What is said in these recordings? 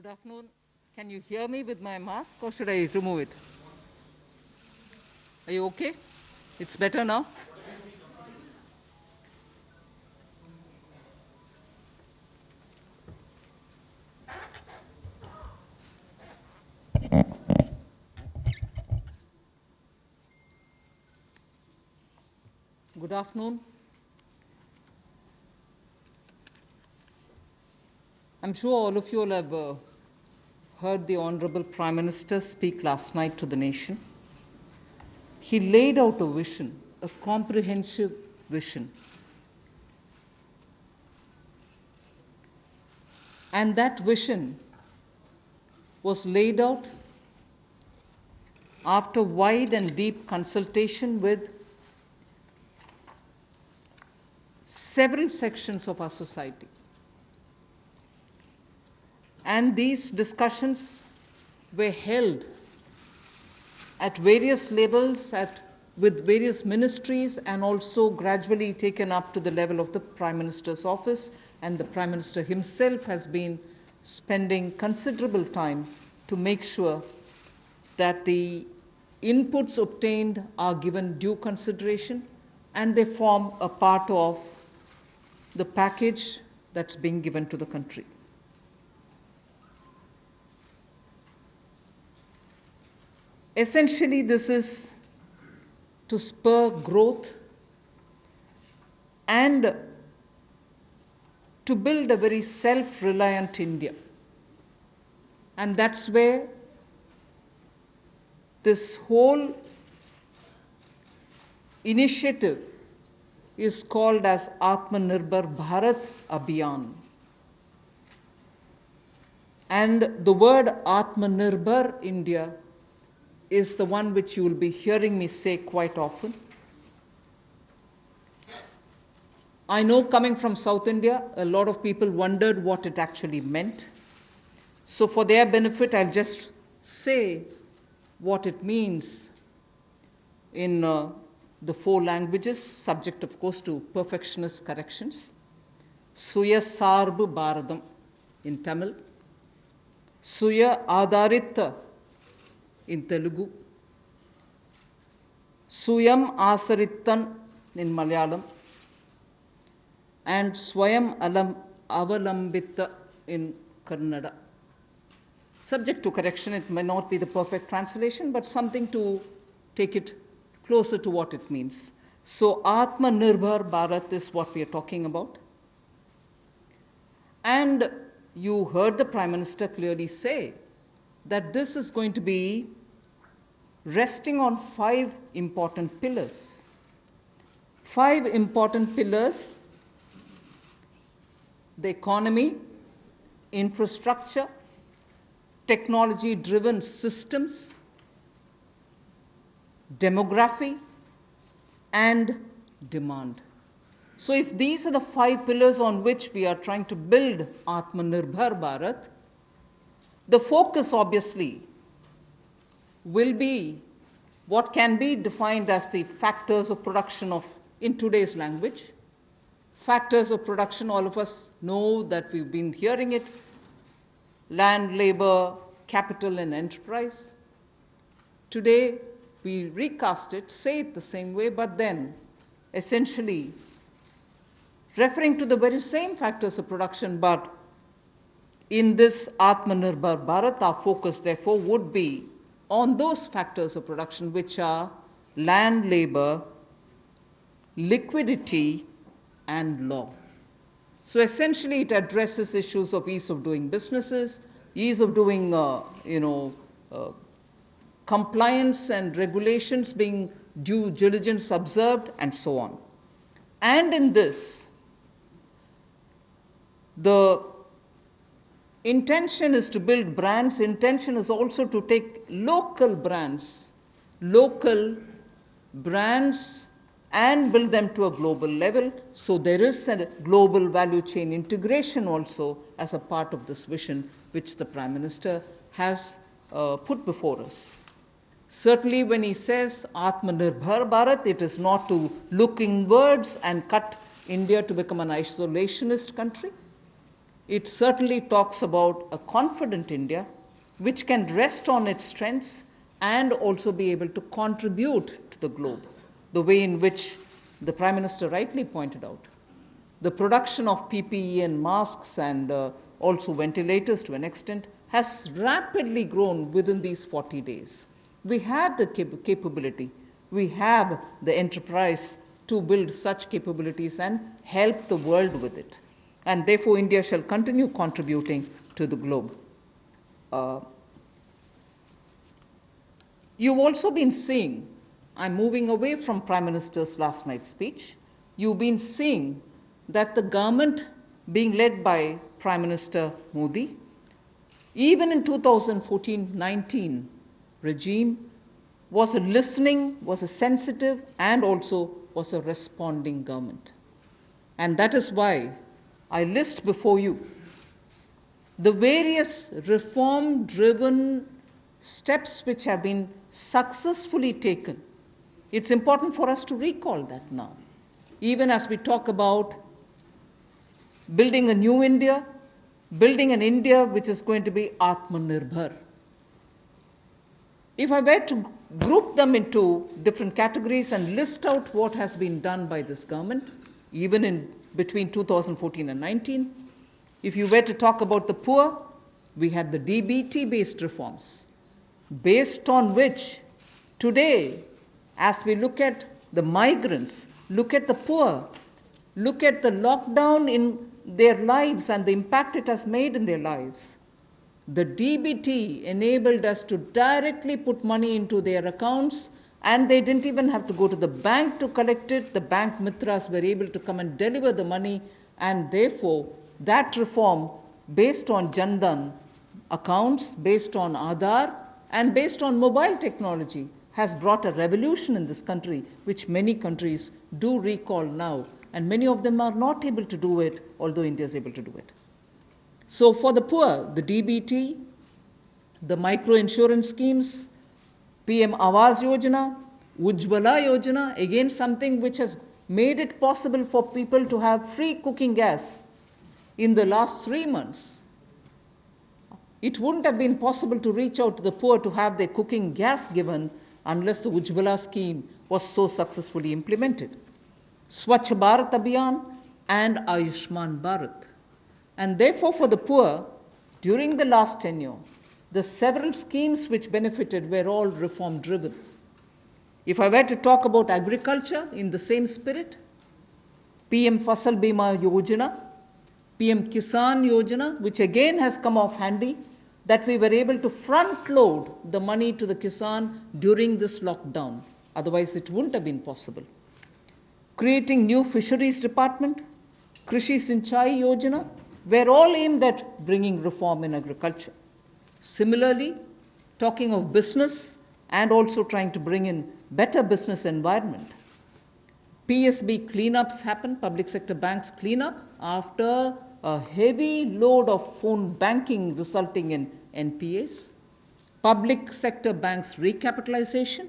Good afternoon. Can you hear me with my mask or should I remove it? Are you okay? It's better now? Good afternoon. I'm sure all of you will have heard the Honorable Prime Minister speak last night to the nation. He laid out a vision, a comprehensive vision. And that vision was laid out after wide and deep consultation with several sections of our society. And these discussions were held at various levels with various ministries and also gradually taken up to the level of the Prime Minister's office, and the Prime Minister himself has been spending considerable time to make sure that the inputs obtained are given due consideration and they form a part of the package that's being given to the country. Essentially, this is to spur growth and to build a very self-reliant India. And that's where this whole initiative is called as Atmanirbhar Bharat Abhiyan. And the word Atmanirbhar India is the one which you will be hearing me say quite often. I know, coming from South India, a lot of people wondered what it actually meant. So for their benefit, I'll just say what it means in the four languages, subject of course to perfectionist corrections. Suya Sarbu Bharadam in Tamil, Suya Adharita in Telugu, Suyam Asarittan in Malayalam, and Swayam Avalambita in Kannada. Subject to correction, it may not be the perfect translation, but something to take it closer to what it means. So Atmanirbhar Bharat is what we are talking about. And you heard the Prime Minister clearly say that this is going to be resting on five important pillars. Five important pillars: the economy, infrastructure, technology-driven systems, demography, and demand. So if these are the five pillars on which we are trying to build Atmanirbhar Bharat, the focus obviously will be what can be defined as the factors of production in today's language. Factors of production, all of us know that we've been hearing it: land, labor, capital, and enterprise. Today, we recast it, say it the same way, but then essentially referring to the very same factors of production, but in this Atmanirbhar Bharat, our focus therefore would be on those factors of production which are land, labor, liquidity, and law. So essentially it addresses issues of ease of doing businesses, ease of doing compliance and regulations being due diligence observed, and so on. And in this, the intention is to build brands. Intention is also to take local brands and build them to a global level. So there is a global value chain integration also as a part of this vision which the Prime Minister has put before us. Certainly when he says Atmanirbhar Bharat, it is not to look inwards and cut India to become an isolationist country. It certainly talks about a confident India which can rest on its strengths and also be able to contribute to the globe, the way in which the Prime Minister rightly pointed out. The production of PPE and masks and also ventilators to an extent has rapidly grown within these 40 days. We have the capability, we have the enterprise to build such capabilities and help the world with it. And therefore, India shall continue contributing to the globe. You've also been seeing, I'm moving away from Prime Minister's last night's speech, you've been seeing that the government being led by Prime Minister Modi, even in 2014-19 regime, was a listening, was a sensitive, and also was a responding government. And that is why I list before you the various reform-driven steps which have been successfully taken. It's important for us to recall that now. Even as we talk about building a new India, building an India which is going to be Atmanirbhar. If I were to group them into different categories and list out what has been done by this government, even in between 2014 and 19, if you were to talk about the poor, we had the DBT-based reforms, based on which today, as we look at the migrants, look at the poor, look at the lockdown in their lives and the impact it has made in their lives, the DBT enabled us to directly put money into their accounts, and they didn't even have to go to the bank to collect it. The bank mitras were able to come and deliver the money, and therefore that reform based on Jan Dhan accounts, based on Aadhaar, and based on mobile technology has brought a revolution in this country, which many countries do recall now, and many of them are not able to do it, although India is able to do it. So for the poor, the DBT, the micro insurance schemes, PM Awas Yojana, Ujjwala Yojana, again something which has made it possible for people to have free cooking gas in the last 3 months. It wouldn't have been possible to reach out to the poor to have their cooking gas given unless the Ujjwala scheme was so successfully implemented. Swachh Bharat Abhiyan and Ayushman Bharat. And therefore for the poor, during the last tenure, the several schemes which benefited were all reform driven. If I were to talk about agriculture in the same spirit, PM Fasal Bima Yojana, PM Kisan Yojana, which again has come off handy, that we were able to front load the money to the Kisan during this lockdown. Otherwise it wouldn't have been possible. Creating new fisheries department, Krishi Sinchai Yojana, were all aimed at bringing reform in agriculture. Similarly, talking of business and also trying to bring in better business environment. PSB cleanups happen, public sector banks clean up after a heavy load of phone banking resulting in NPAs. Public sector banks recapitalization,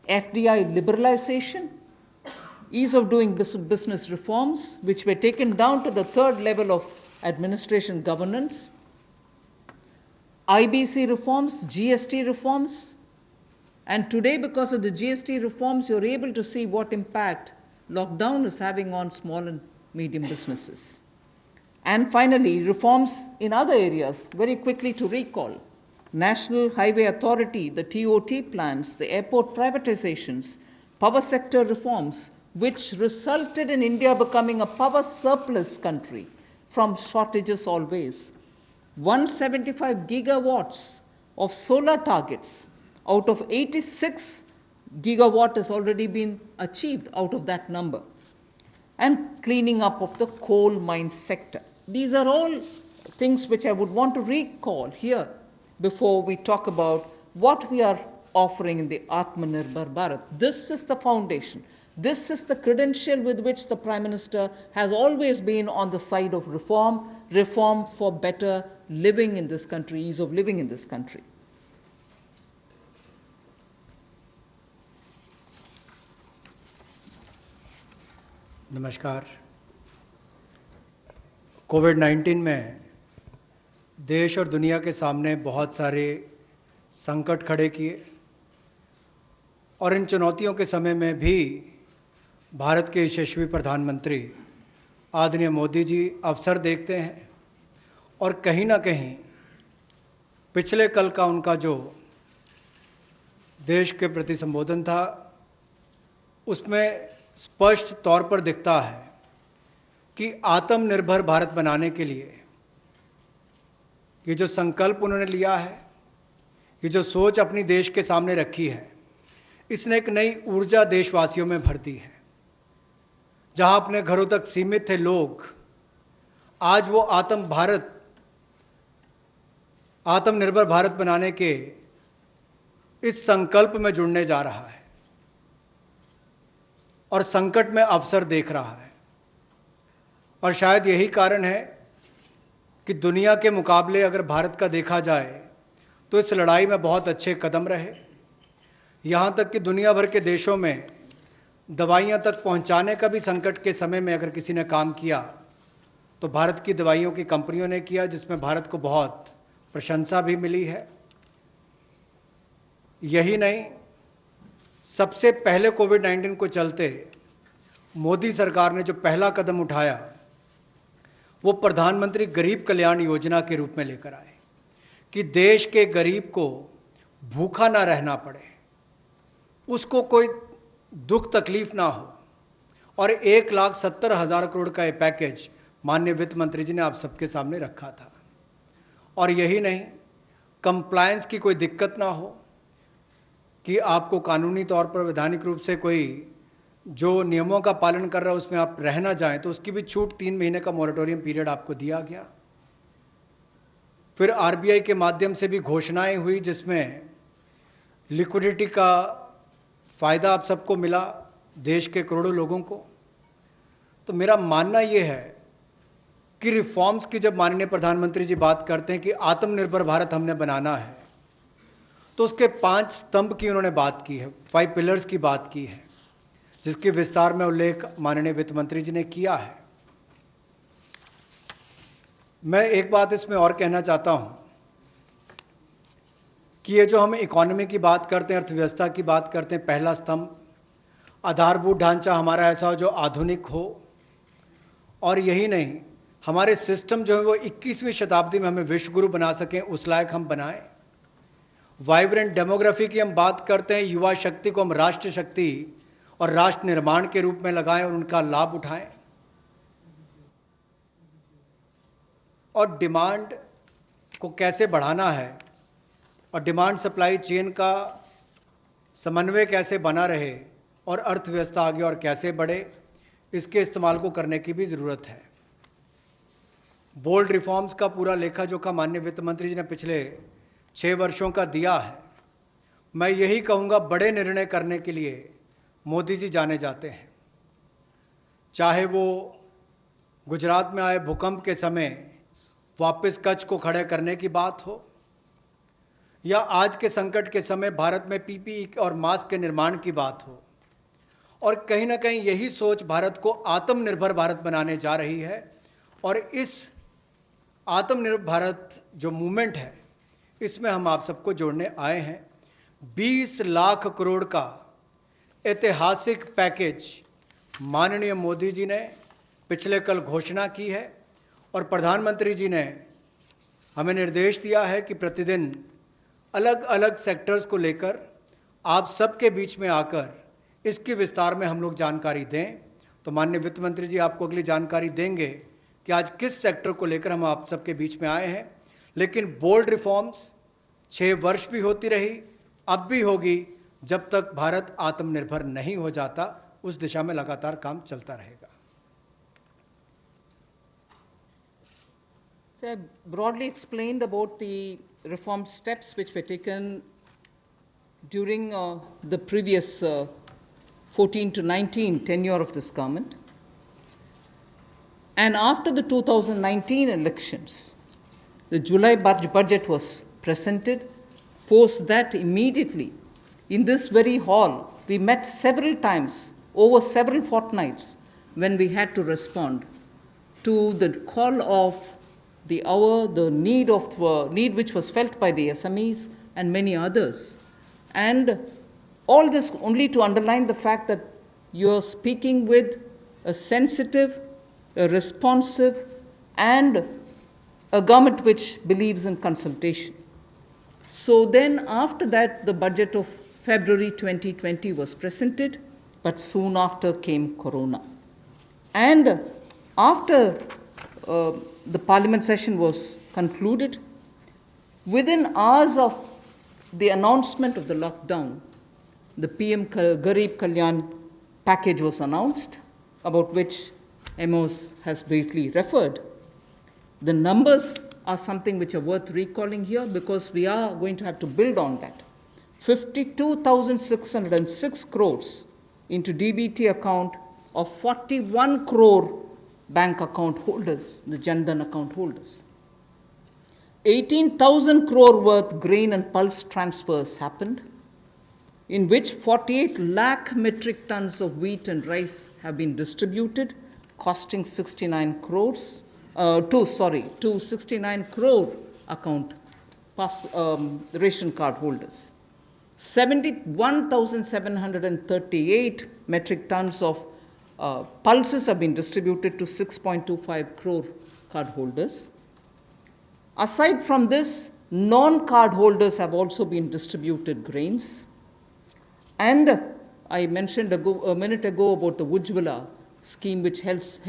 FDI liberalization, ease of doing business reforms, which were taken down to the third level of administration governance, IBC reforms, GST reforms, and today because of the GST reforms, you're able to see what impact lockdown is having on small and medium businesses. And finally, reforms in other areas, very quickly to recall. National Highway Authority, the TOT plans, the airport privatizations, power sector reforms, which resulted in India becoming a power surplus country from shortages always. 175 gigawatts of solar targets out of 86 gigawatt has already been achieved out of that number. And cleaning up of the coal mine sector. These are all things which I would want to recall here before we talk about what we are offering in the Atmanirbhar Bharat. This is the foundation. This is the credential with which the Prime Minister has always been on the side of reform, reform for better living in this country, ease of living in this country. Namaskar. कोविड-19 में देश और दुनिया के सामने बहुत सारे संकट खड़े किए और इन चुनौतियों के समय में भी भारत के यशस्वी प्रधानमंत्री आदरणीय मोदी जी अवसर देखते हैं और कहीं ना कहीं पिछले कल का उनका जो देश के प्रति संबोधन था उसमें स्पष्ट तौर पर दिखता है कि आत्मनिर्भर भारत बनाने के लिए ये जो संकल्प उन्होंने लिया है, ये जो सोच अपनी देश के सामने रखी है, इसने एक नई ऊर्जा देशवासियों में भर दी है। जहां अपने घरों तक सीमित थे लोग, आज वो आत्मनिर्भर भारत बनाने के इस संकल्प में जुड़ने जा रहा है और संकट में अवसर देख रहा है। और शायद यही कारण है कि दुनिया के मुकाबले अगर भारत का देखा जाए तो इस लड़ाई में बहुत अच्छे कदम रहे। यहां तक कि दुनिया भर के देशों में दवाइयां तक पहुंचाने का भी संकट के समय में अगर किसी ने काम किया तो भारत की दवाइयों की कंपनियों ने किया, जिसमें भारत को बहुत प्रशंसा भी मिली है। यही नहीं, सबसे पहले कोविड-19 को चलते मोदी सरकार ने जो पहला कदम उठाया वो प्रधानमंत्री गरीब कल्याण योजना के रूप में लेकर आए कि देश के गरीब को भूखा ना रहना पड़े, उसको कोई दुख तकलीफ ना हो। और 1,70,000 करोड़ का ये पैकेज माननीय वित्त मंत्री जी ने आप सबके सामने रखा था। और यही नहीं, कंप्लायंस की कोई दिक्कत ना हो कि आपको कानूनी तौर पर वैधानिक रूप से कोई जो नियमों का पालन कर रहा है उसमें आप रह ना जाएं, तो उसकी भी छूट 3 महीने का मॉरेटोरियम पीरियड आपको दिया गया। फिर आरबीआई के माध्यम से भी घोषणाएं हुई जिसमें लिक्विडिटी का फायदा आप सबको मिला, देश के करोड़ों लोगों को। तो मेरा मानना यह है कि रिफॉर्म्स की जब माननीय प्रधानमंत्री जी बात करते हैं कि आत्मनिर्भर भारत हमने बनाना है, तो उसके 5 स्तंभ की उन्होंने बात की है, 5 पिलर्स की बात की है, जिसकी विस्तार में उल्लेख माननीय वित्त मंत्री जी ने किया है। मैं एक बात इसमें और कहना चाहता हूं कि ये जो हम इकोनॉमी की बात करते हैं, अर्थव्यवस्था की बात करते हैं, पहला स्तंभ आधारभूत ढांचा हमारा ऐसा हो जो आधुनिक हो। और यही नहीं, हमारे सिस्टम जो है वो 21वीं शताब्दी में हमें विश्व गुरु बना सकें, उस लायक हम बनाएं। वाइब्रेंट डेमोग्राफी की हम बात करते हैं, युवा शक्ति को हम राष्ट्र शक्ति और राष्ट्र निर्माण के रूप में लगाएं और उनका लाभ उठाएं। और डिमांड को कैसे बढ़ाना है और डिमांड सप्लाई चेन का समन्वय कैसे बना रहे और अर्थव्यवस्था आगे और कैसे बढ़े, इसके इस्तेमाल को करने की भी ज़रूरत है। बोल्ड रिफॉर्म्स का पूरा लेखा जोखा माननीय वित्त मंत्री जी ने पिछले 6 वर्षों का दिया है। मैं यही कहूँगा, बड़े निर्णय करने के लिए मोदी जी जाने जाते हैं। चाहे वो गुजरात में आए भूकंप के समय वापस कच्छ को खड़े करने की बात हो, या आज के संकट के समय भारत में पीपीई और मास्क के निर्माण की बात हो। और कहीं ना कहीं यही सोच भारत को आत्मनिर्भर भारत बनाने जा रही है। और इस आत्मनिर्भर भारत जो मूवमेंट है, इसमें हम आप सबको जोड़ने आए हैं। 20 लाख करोड़ का ऐतिहासिक पैकेज माननीय मोदी जी ने पिछले कल घोषणा की है और प्रधानमंत्री जी ने हमें निर्देश दिया है कि प्रतिदिन अलग अलग सेक्टर्स को लेकर आप सबके बीच में आकर इसकी विस्तार में हम लोग जानकारी दें। तो माननीय वित्त मंत्री जी आपको अगली जानकारी देंगे कि आज किस सेक्टर को लेकर हम आप सबके बीच में आए हैं। लेकिन बोल्ड रिफॉर्म्स 6 वर्ष भी होती रही, अब भी होगी, जब तक भारत आत्मनिर्भर नहीं हो जाता। उस दिशा में लगातार काम चलता रहेगा। So I broadly explained about the reform steps which were taken during the previous 14 to 19 tenure of this government. And after the 2019 elections, the July budget was presented. Post that, immediately, in this very hall, we met several times over several fortnights when we had to respond to the call of the hour, the need which was felt by the SMEs and many others. And all this only to underline the fact that you're speaking with a sensitive, a responsive, and a government which believes in consultation. So then after that, the budget of February 2020 was presented, but soon after came Corona. And after the parliament session was concluded, within hours of the announcement of the lockdown, the PM Garib Kalyan package was announced, about which Amos has briefly referred. The numbers are something which are worth recalling here because we are going to have to build on that. 52,606 crores into DBT account of 41 crore bank account holders, the Jan Dhan account holders. 18,000 crore worth grain and pulse transfers happened, in which 48 lakh metric tons of wheat and rice have been distributed, costing 69 crores, to 69 crore account ration card holders. 71,738 metric tons of pulses have been distributed to 6.25 crore card holders. Aside from this, non-card holders have also been distributed grains. And I mentioned a minute ago about the Ujjwala scheme, which helps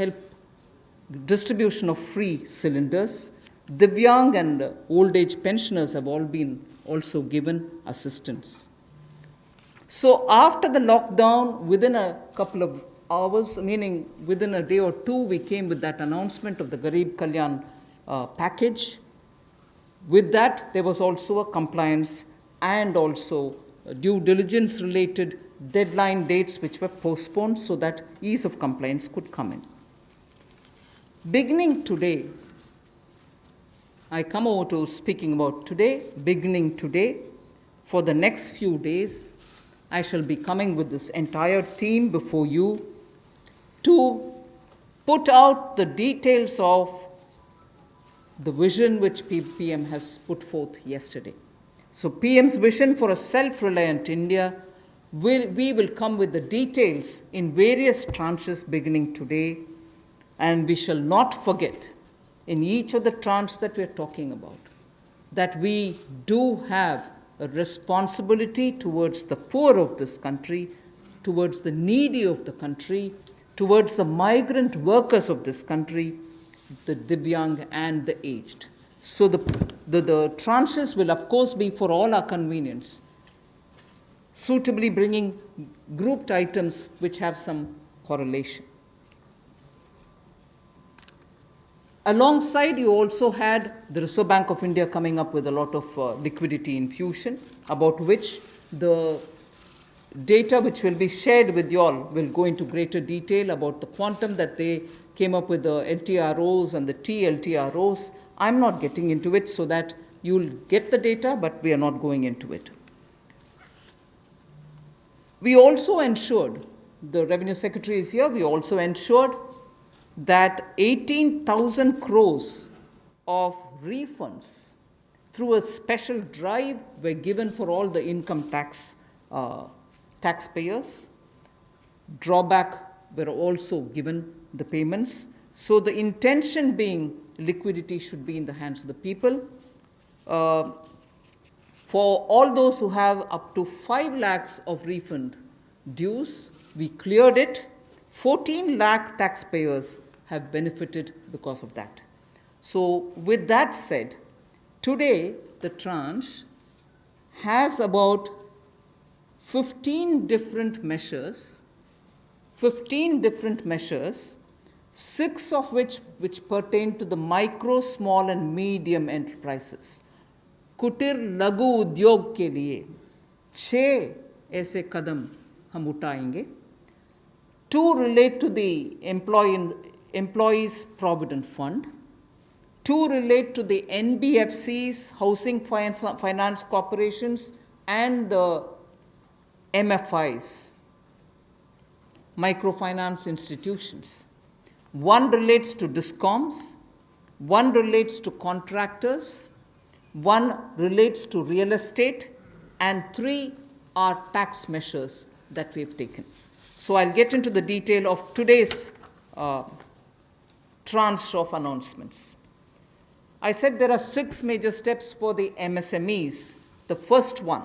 distribution of free cylinders. Divyang and old age pensioners have all been also given assistance. So after the lockdown, within a couple of hours, meaning within a day or two, we came with that announcement of the Garib Kalyan package. With that, there was also a compliance and also due diligence related deadline dates which were postponed so that ease of compliance could come in. Beginning today, I come over to speaking about today. Beginning today, for the next few days, I shall be coming with this entire team before you to put out the details of the vision which PM has put forth yesterday. So PM's vision for a self-reliant India, we will come with the details in various tranches beginning today, and we shall not forget in each of the tranches that we are talking about that we do have a responsibility towards the poor of this country, towards the needy of the country, towards the migrant workers of this country, the Divyang and the aged. So the tranches will of course be for all our convenience, suitably bringing grouped items which have some correlation. Alongside, you also had the Reserve Bank of India coming up with a lot of liquidity infusion, about which the data which will be shared with you all will go into greater detail about the quantum that they came up with, the LTROs and the TLTROs. I'm not getting into it so that you'll get the data, but we are not going into it. We also ensured, the Revenue Secretary is here, we also ensured that 18,000 crores of refunds through a special drive were given for all the income tax taxpayers. Drawback were also given the payments. So the intention being liquidity should be in the hands of the people. For all those who have up to 5 lakhs of refund dues, we cleared it. 14 lakh taxpayers have benefited because of that. So with that said, today the tranche has about 15 different measures, 6 of which pertain to the micro, small and medium enterprises. कुटीर लघु उद्योग के लिए 6 ऐसे कदम हम उठाएंगे. 2 relate to the Employees Provident Fund. 2 relate to the NBFCs, Housing Finance Corporations, and the MFIs, microfinance institutions. One relates to DISCOMs, one relates to contractors, one relates to real estate, and 3 are tax measures that we've taken. So I'll get into the detail of today's tranche of announcements. I said there are 6 major steps for the MSMEs. The first one,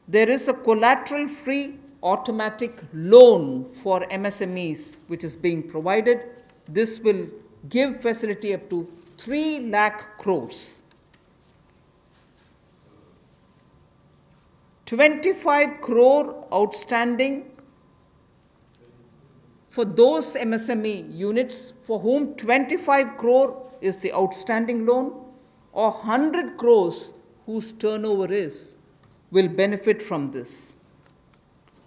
there is a collateral-free automatic loan for MSMEs which is being provided. This will give facility up to 3 lakh crores. 25 crore outstanding for those MSME units for whom 25 crore is the outstanding loan, or 100 crores whose turnover is, will benefit from this.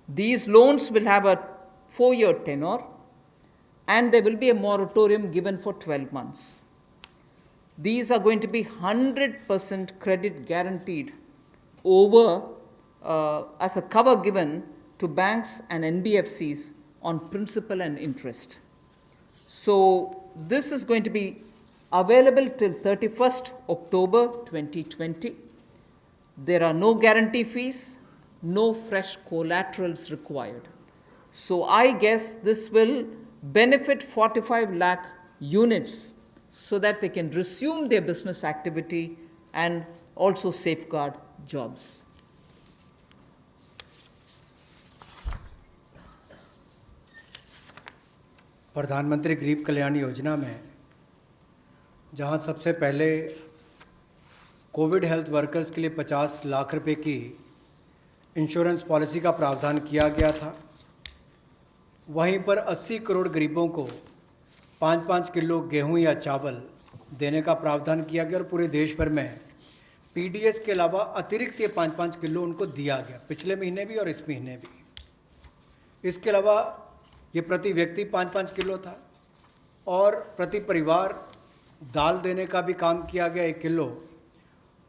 These loans will have a 4-year tenure, and there will be a moratorium given for 12 months. These are going to be 100% credit guaranteed over as a cover given to banks and NBFCs on principal and interest. So this is going to be available till 31st October 2020. There are no guarantee fees, no fresh collaterals required. So I guess this will benefit 45 lakh units so that they can resume their business activity and also safeguard jobs. प्रधानमंत्री गरीब कल्याण योजना में जहां सबसे पहले Covid health workers के लिए 50 लाख रुपए की इंश्योरेंस पॉलिसी का प्रावधान किया गया था, वहीं पर 80 करोड़ गरीबों को 5-5 किलो गेहूं या चावल देने का प्रावधान किया गया और पूरे देश भर में पीडीएस के अलावा अतिरिक्त ये 5-5 किलो उनको दिया गया, पिछले महीने भी और इस महीने भी। इसके अलावा ये प्रति व्यक्ति 5-5 किलो था और प्रति परिवार दाल देने का भी काम किया गया 1 किलो।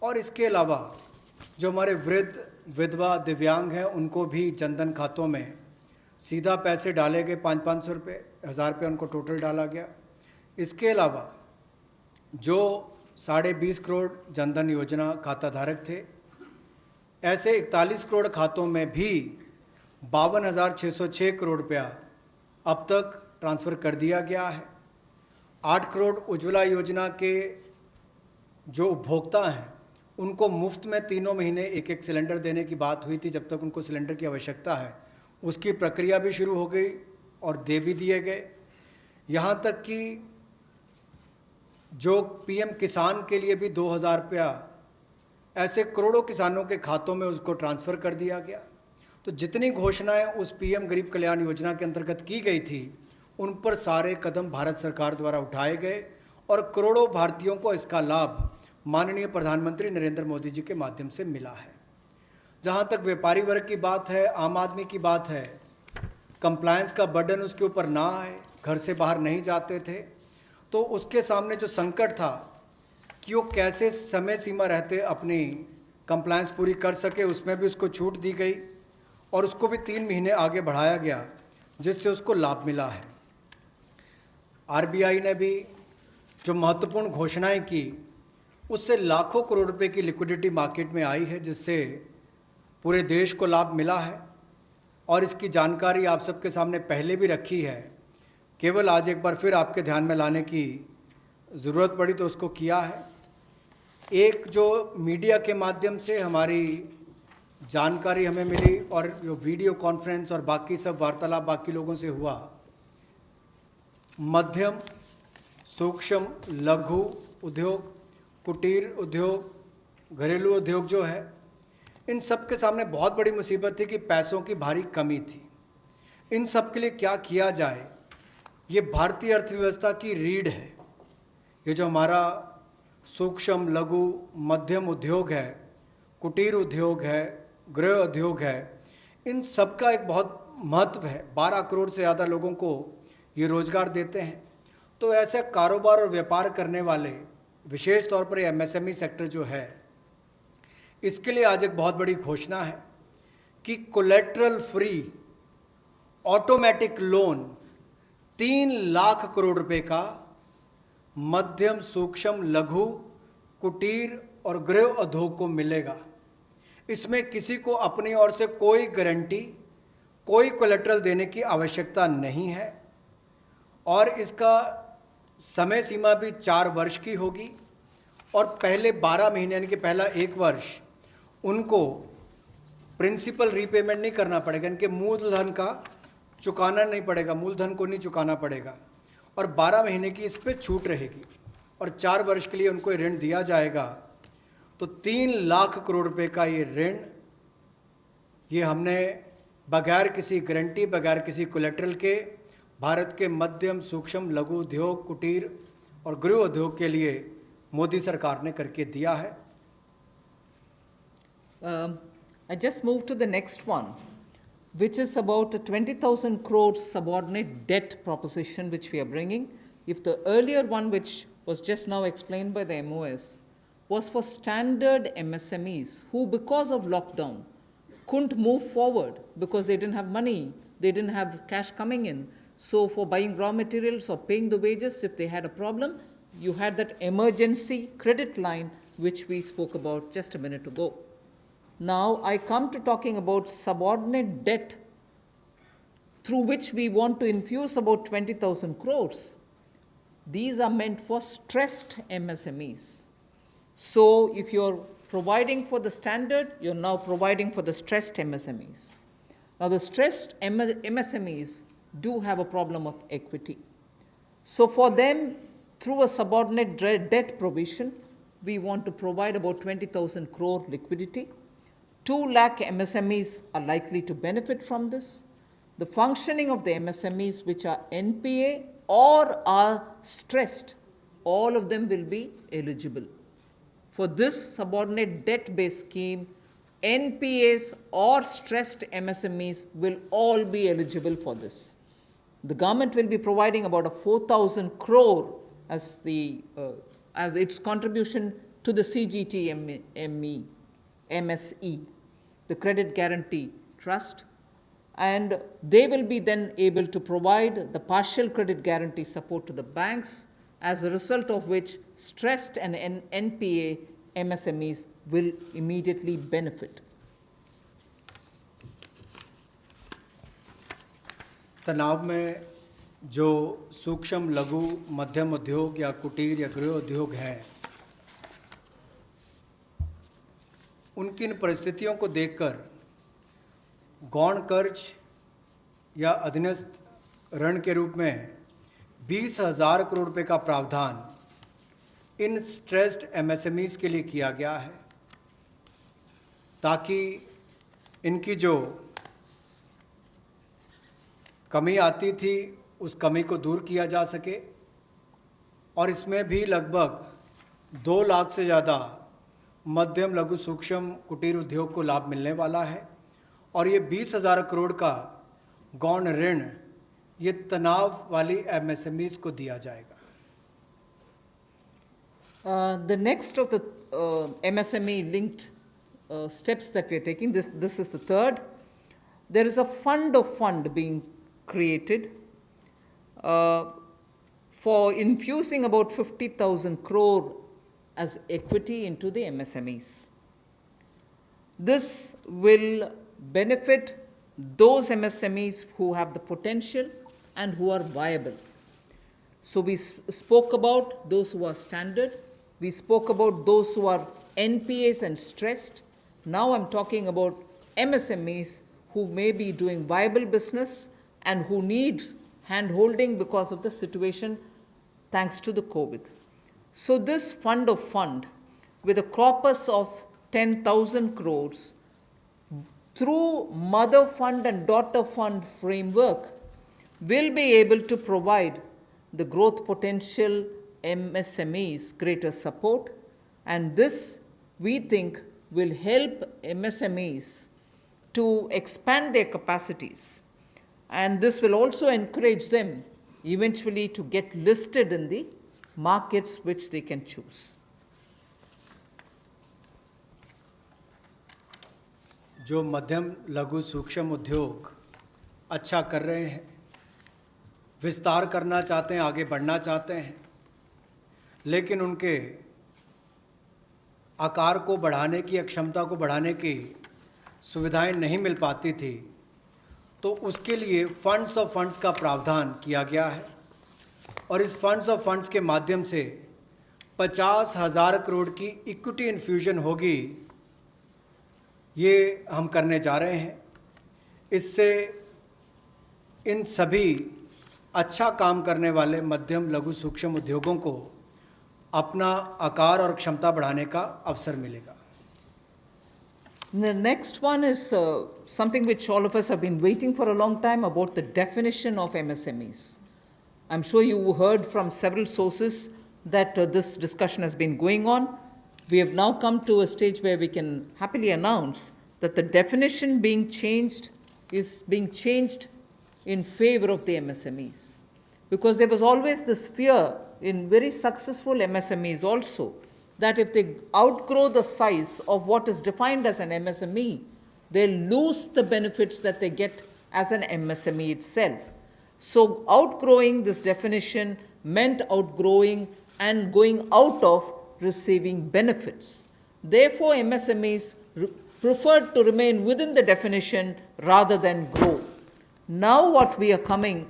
और इसके अलावा जो हमारे वृद्ध, विधवा, दिव्यांग हैं उनको भी जनधन खातों में सीधा पैसे डाले गए, 500-500 रुपये, 1000 रुपये उनको टोटल डाला गया। इसके अलावा जो 20.5 करोड़ जनधन योजना खाता धारक थे, ऐसे 41 करोड़ खातों में भी 52,606 करोड़ रुपया अब तक ट्रांसफ़र कर दिया गया है। 8 करोड़ उज्ज्वला योजना के जो उपभोक्ता हैं उनको मुफ्त में 3 महीने 1-1 सिलेंडर देने की बात हुई थी, जब तक उनको सिलेंडर की आवश्यकता है। उसकी प्रक्रिया भी शुरू हो गई और दे भी दिए गए। यहाँ तक कि जो पीएम किसान के लिए भी 2,000 रुपया ऐसे करोड़ों किसानों के खातों में उसको ट्रांसफ़र कर दिया गया। तो जितनी घोषणाएं उस पीएम गरीब कल्याण योजना के अंतर्गत की गई थी, उन पर सारे कदम भारत सरकार द्वारा उठाए गए और करोड़ों भारतीयों को इसका लाभ माननीय प्रधानमंत्री नरेंद्र मोदी जी के माध्यम से मिला है। जहां तक व्यापारी वर्ग की बात है, आम आदमी की बात है, कंप्लायंस का बर्डन उसके ऊपर ना आए, घर से बाहर नहीं जाते थे, तो उसके सामने जो संकट था कि वो कैसे समय सीमा रहते अपनी कंप्लायंस पूरी कर सके, उसमें भी उसको छूट दी गई और उसको भी 3 महीने आगे बढ़ाया गया, जिससे उसको लाभ मिला है। आरबीआई ने भी जो महत्वपूर्ण घोषणाएं की, उससे लाखों करोड़ रुपए की लिक्विडिटी मार्केट में आई है, जिससे पूरे देश को लाभ मिला है। और इसकी जानकारी आप सबके सामने पहले भी रखी है, केवल आज एक बार फिर आपके ध्यान में लाने की ज़रूरत पड़ी तो उसको किया है। एक जो मीडिया के माध्यम से हमारी जानकारी हमें मिली और जो वीडियो कॉन्फ्रेंस और बाकी सब वार्तालाप बाकी लोगों से हुआ, मध्यम, सूक्ष्म, लघु उद्योग, कुटीर उद्योग, घरेलू उद्योग जो है, इन सब के सामने बहुत बड़ी मुसीबत थी कि पैसों की भारी कमी थी। इन सब के लिए क्या किया जाए, ये भारतीय अर्थव्यवस्था की रीढ़ है। ये जो हमारा सूक्ष्म, लघु, मध्यम उद्योग है, कुटीर उद्योग है, गृह उद्योग है, इन सब का एक बहुत महत्व है। 12 करोड़ से ज़्यादा लोगों को ये रोज़गार देते हैं। तो ऐसे कारोबार और व्यापार करने वाले, विशेष तौर पर एमएसएमई सेक्टर जो है, इसके लिए आज एक बहुत बड़ी घोषणा है कि collateral free automatic loan 3 lakh crore रुपए का मध्यम सूक्ष्म लघु कुटीर और गृह उद्योग को मिलेगा। इसमें किसी को अपनी ओर से कोई गारंटी, कोई कोलेटरल देने की आवश्यकता नहीं है और इसका समय सीमा भी 4 वर्ष की होगी और पहले 12 महीने यानी कि पहला 1 वर्ष उनको प्रिंसिपल रीपेमेंट नहीं करना पड़ेगा, इनके मूलधन का चुकाना नहीं पड़ेगा, मूलधन को नहीं चुकाना पड़ेगा और 12 महीने की इस पर छूट रहेगी और 4 वर्ष के लिए उनको ऋण दिया जाएगा। तो 3 लाख करोड़ रुपए का ये ऋण, ये हमने बगैर किसी गारंटी, बगैर किसी कोलेटरल के भारत के मध्यम सूक्ष्म लघु उद्योग, कुटीर और गृह उद्योग के लिए मोदी सरकार ने करके दिया है। I just move to the next one, which is about a 20,000 crore subordinate debt proposition which we are bringing. If the earlier one, which was just now explained by the MOS, was for standard MSMEs who, because of lockdown, couldn't move forward because they didn't have money, they didn't have cash coming in. So for buying raw materials or paying the wages, if they had a problem, you had that emergency credit line which we spoke about just a minute ago. Now I come to talking about subordinate debt through which we want to infuse about 20,000 crores. These are meant for stressed MSMEs. So if you're providing for the standard, you're now providing for the stressed MSMEs. Now the stressed MSMEs do have a problem of equity. So for them, through a subordinate debt provision, we want to provide about 20,000 crore liquidity. 2 lakh MSMEs are likely to benefit from this. The functioning of the MSMEs which are NPA or are stressed, all of them will be eligible. For this subordinate debt-based scheme, NPAs or stressed MSMEs will all be eligible for this. The government will be providing about a 4,000 crore as its contribution to the CGTMSE, the Credit Guarantee Trust, and they will be then able to provide the partial credit guarantee support to the banks, as a result of which stressed and NPA MSMEs will immediately benefit. तनाव में जो सूक्ष्म लघु मध्यम उद्योग या कुटीर या गृह उद्योग हैं, उनकी इन परिस्थितियों को देखकर गौण कर्ज या अधीनस्थ ऋण के रूप में 20,000 करोड़ रुपए का प्रावधान इन स्ट्रेस्ड एमएसएमईज के लिए किया गया है, ताकि इनकी जो कमी आती थी उस कमी को दूर किया जा सके। और इसमें भी लगभग 2 लाख से ज़्यादा मध्यम लघु सूक्ष्म कुटीर उद्योग को लाभ मिलने वाला है और ये 20,000 करोड़ का गौण ऋण ये तनाव वाली एमएसएमईज को दिया जाएगा। The next of the MSME linked steps that we are taking, this is the third. There is a fund of fund being created for infusing about 50,000 crore as equity into the MSMEs. This will benefit those MSMEs who have the potential and who are viable. So we spoke about those who are standard, we spoke about those who are NPAs and stressed. Now I'm talking about MSMEs who may be doing viable business and who need hand-holding because of the situation thanks to the COVID. So this fund of fund, with a corpus of 10,000 crores, through mother fund and daughter fund framework, will be able to provide the growth potential MSMEs greater support, and this we think will help MSMEs to expand their capacities, and this will also encourage them eventually to get listed in the markets which they can choose. जो मध्यम लघु सूक्ष्म उद्योग अच्छा कर रहे हैं विस्तार करना चाहते हैं, आगे बढ़ना चाहते हैं, लेकिन उनके आकार को बढ़ाने की या क्षमता को बढ़ाने की सुविधाएं नहीं मिल पाती थी, तो उसके लिए फंड्स ऑफ फंड्स का प्रावधान किया गया है और इस फंड्स ऑफ फंड्स के माध्यम से 50,000 करोड़ की इक्विटी इन्फ्यूजन होगी, ये हम करने जा रहे हैं। इससे इन सभी अच्छा काम करने वाले मध्यम लघु सूक्ष्म उद्योगों को अपना आकार और क्षमता बढ़ाने का अवसर मिलेगा। The next one is something which all of us have been waiting for a long time, about the definition of MSMEs. I'm sure you heard from several sources that this discussion has been going on. We have now come to a stage where we can happily announce that the definition being changed is being changed in favor of the MSMEs. Because there was always this fear in very successful MSMEs also, that if they outgrow the size of what is defined as an MSME, they'll lose the benefits that they get as an MSME itself. So outgrowing this definition meant outgrowing and going out of receiving benefits. Therefore, MSMEs preferred to remain within the definition rather than grow. Now what we are coming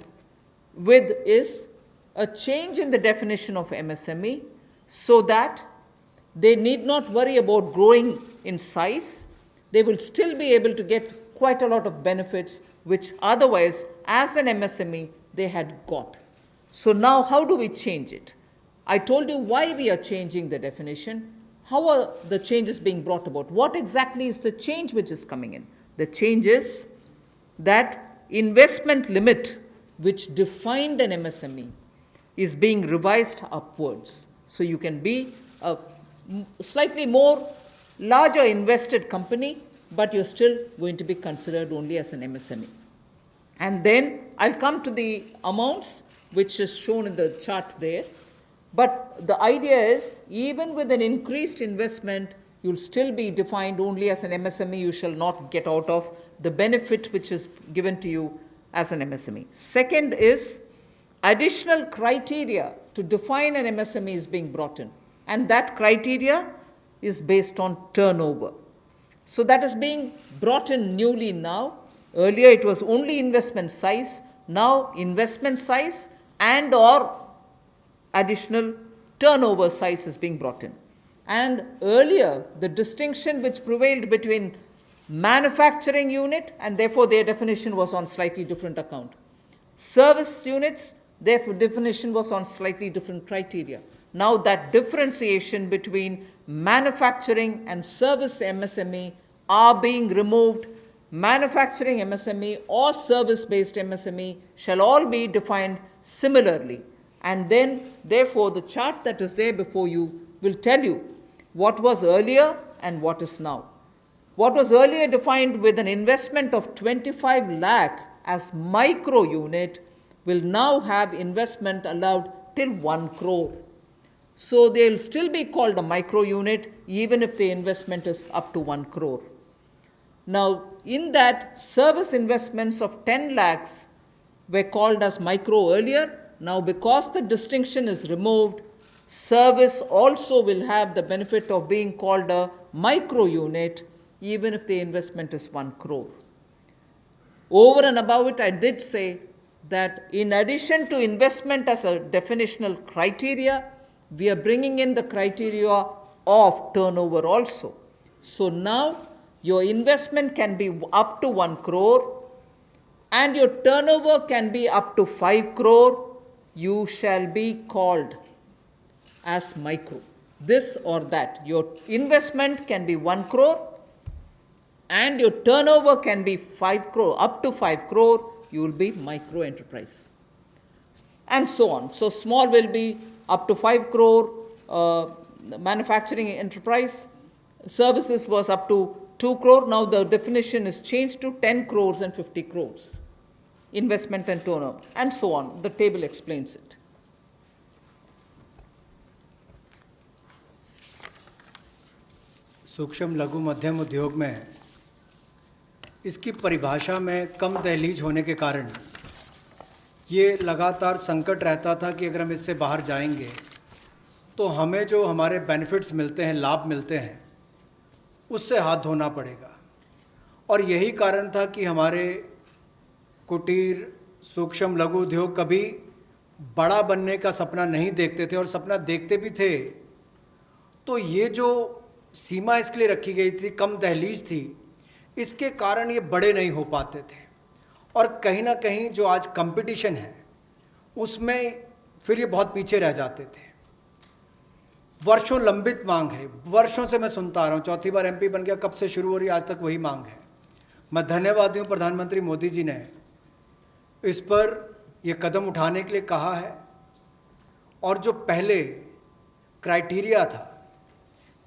with is a change in the definition of MSME so that they need not worry about growing in size. They will still be able to get quite a lot of benefits which otherwise, as an MSME, they had got. So now how do we change it? I told you why we are changing the definition. How are the changes being brought about? What exactly is the change which is coming in? The change is that investment limit which defined an MSME is being revised upwards. So you can be a slightly more larger invested company, but you're still going to be considered only as an MSME. And then I'll come to the amounts which is shown in the chart there. But the idea is, even with an increased investment, you'll still be defined only as an MSME. You shall not get out of the benefit which is given to you as an MSME. Second is, additional criteria to define an MSME is being brought in. And that criteria is based on turnover. So that is being brought in newly now. Earlier it was only investment size. Now investment size and or additional turnover size is being brought in. And earlier, the distinction which prevailed between manufacturing unit, and therefore their definition was on slightly different account. Service units, their definition was on slightly different criteria. Now that differentiation between manufacturing and service MSME are being removed. Manufacturing MSME or service-based MSME shall all be defined similarly. And then, therefore, the chart that is there before you will tell you what was earlier and what is now. What was earlier defined with an investment of 25 lakh as micro unit will now have investment allowed till 1 crore. So they'll still be called a micro unit even if the investment is up to 1 crore. Now, in that, service investments of 10 lakhs were called as micro earlier. Now, because the distinction is removed, service also will have the benefit of being called a micro unit even if the investment is 1 crore. Over and above it, I did say that in addition to investment as a definitional criteria, we are bringing in the criteria of turnover also. So now your investment can be up to 1 crore and your turnover can be up to 5 crore. You shall be called as micro. This or that. Your investment can be 1 crore and your turnover can be 5 crore. Up to 5 crore, you will be micro enterprise. And so on. So small will be up to 5 crore, manufacturing enterprise. Services was up to 2 crore. Now the definition is changed to 10 crores and 50 crores. Investment and turnover, and so on. The table explains it. सूक्ष्म लघु मध्यम उद्योग में इसकी परिभाषा में कम दहलीज होने के कारण ये लगातार संकट रहता था कि अगर हम इससे बाहर जाएंगे तो हमें जो हमारे बेनिफिट्स मिलते हैं, लाभ मिलते हैं, उससे हाथ धोना पड़ेगा। और यही कारण था कि हमारे कुटीर सूक्ष्म लघु उद्योग कभी बड़ा बनने का सपना नहीं देखते थे, और सपना देखते भी थे तो ये जो सीमा इसके लिए रखी गई थी, कम दहलीज थी, इसके कारण ये बड़े नहीं हो पाते थे। और कहीं ना कहीं जो आज कंपटीशन है उसमें फिर ये बहुत पीछे रह जाते थे। वर्षों लंबित मांग है, वर्षों से मैं सुनता आ रहा हूँ, चौथी बार एमपी बन गया, कब से शुरू हो रही, आज तक वही मांग है। मैं धन्यवादी हूँ प्रधानमंत्री मोदी जी ने इस पर ये कदम उठाने के लिए कहा है। और जो पहले क्राइटेरिया था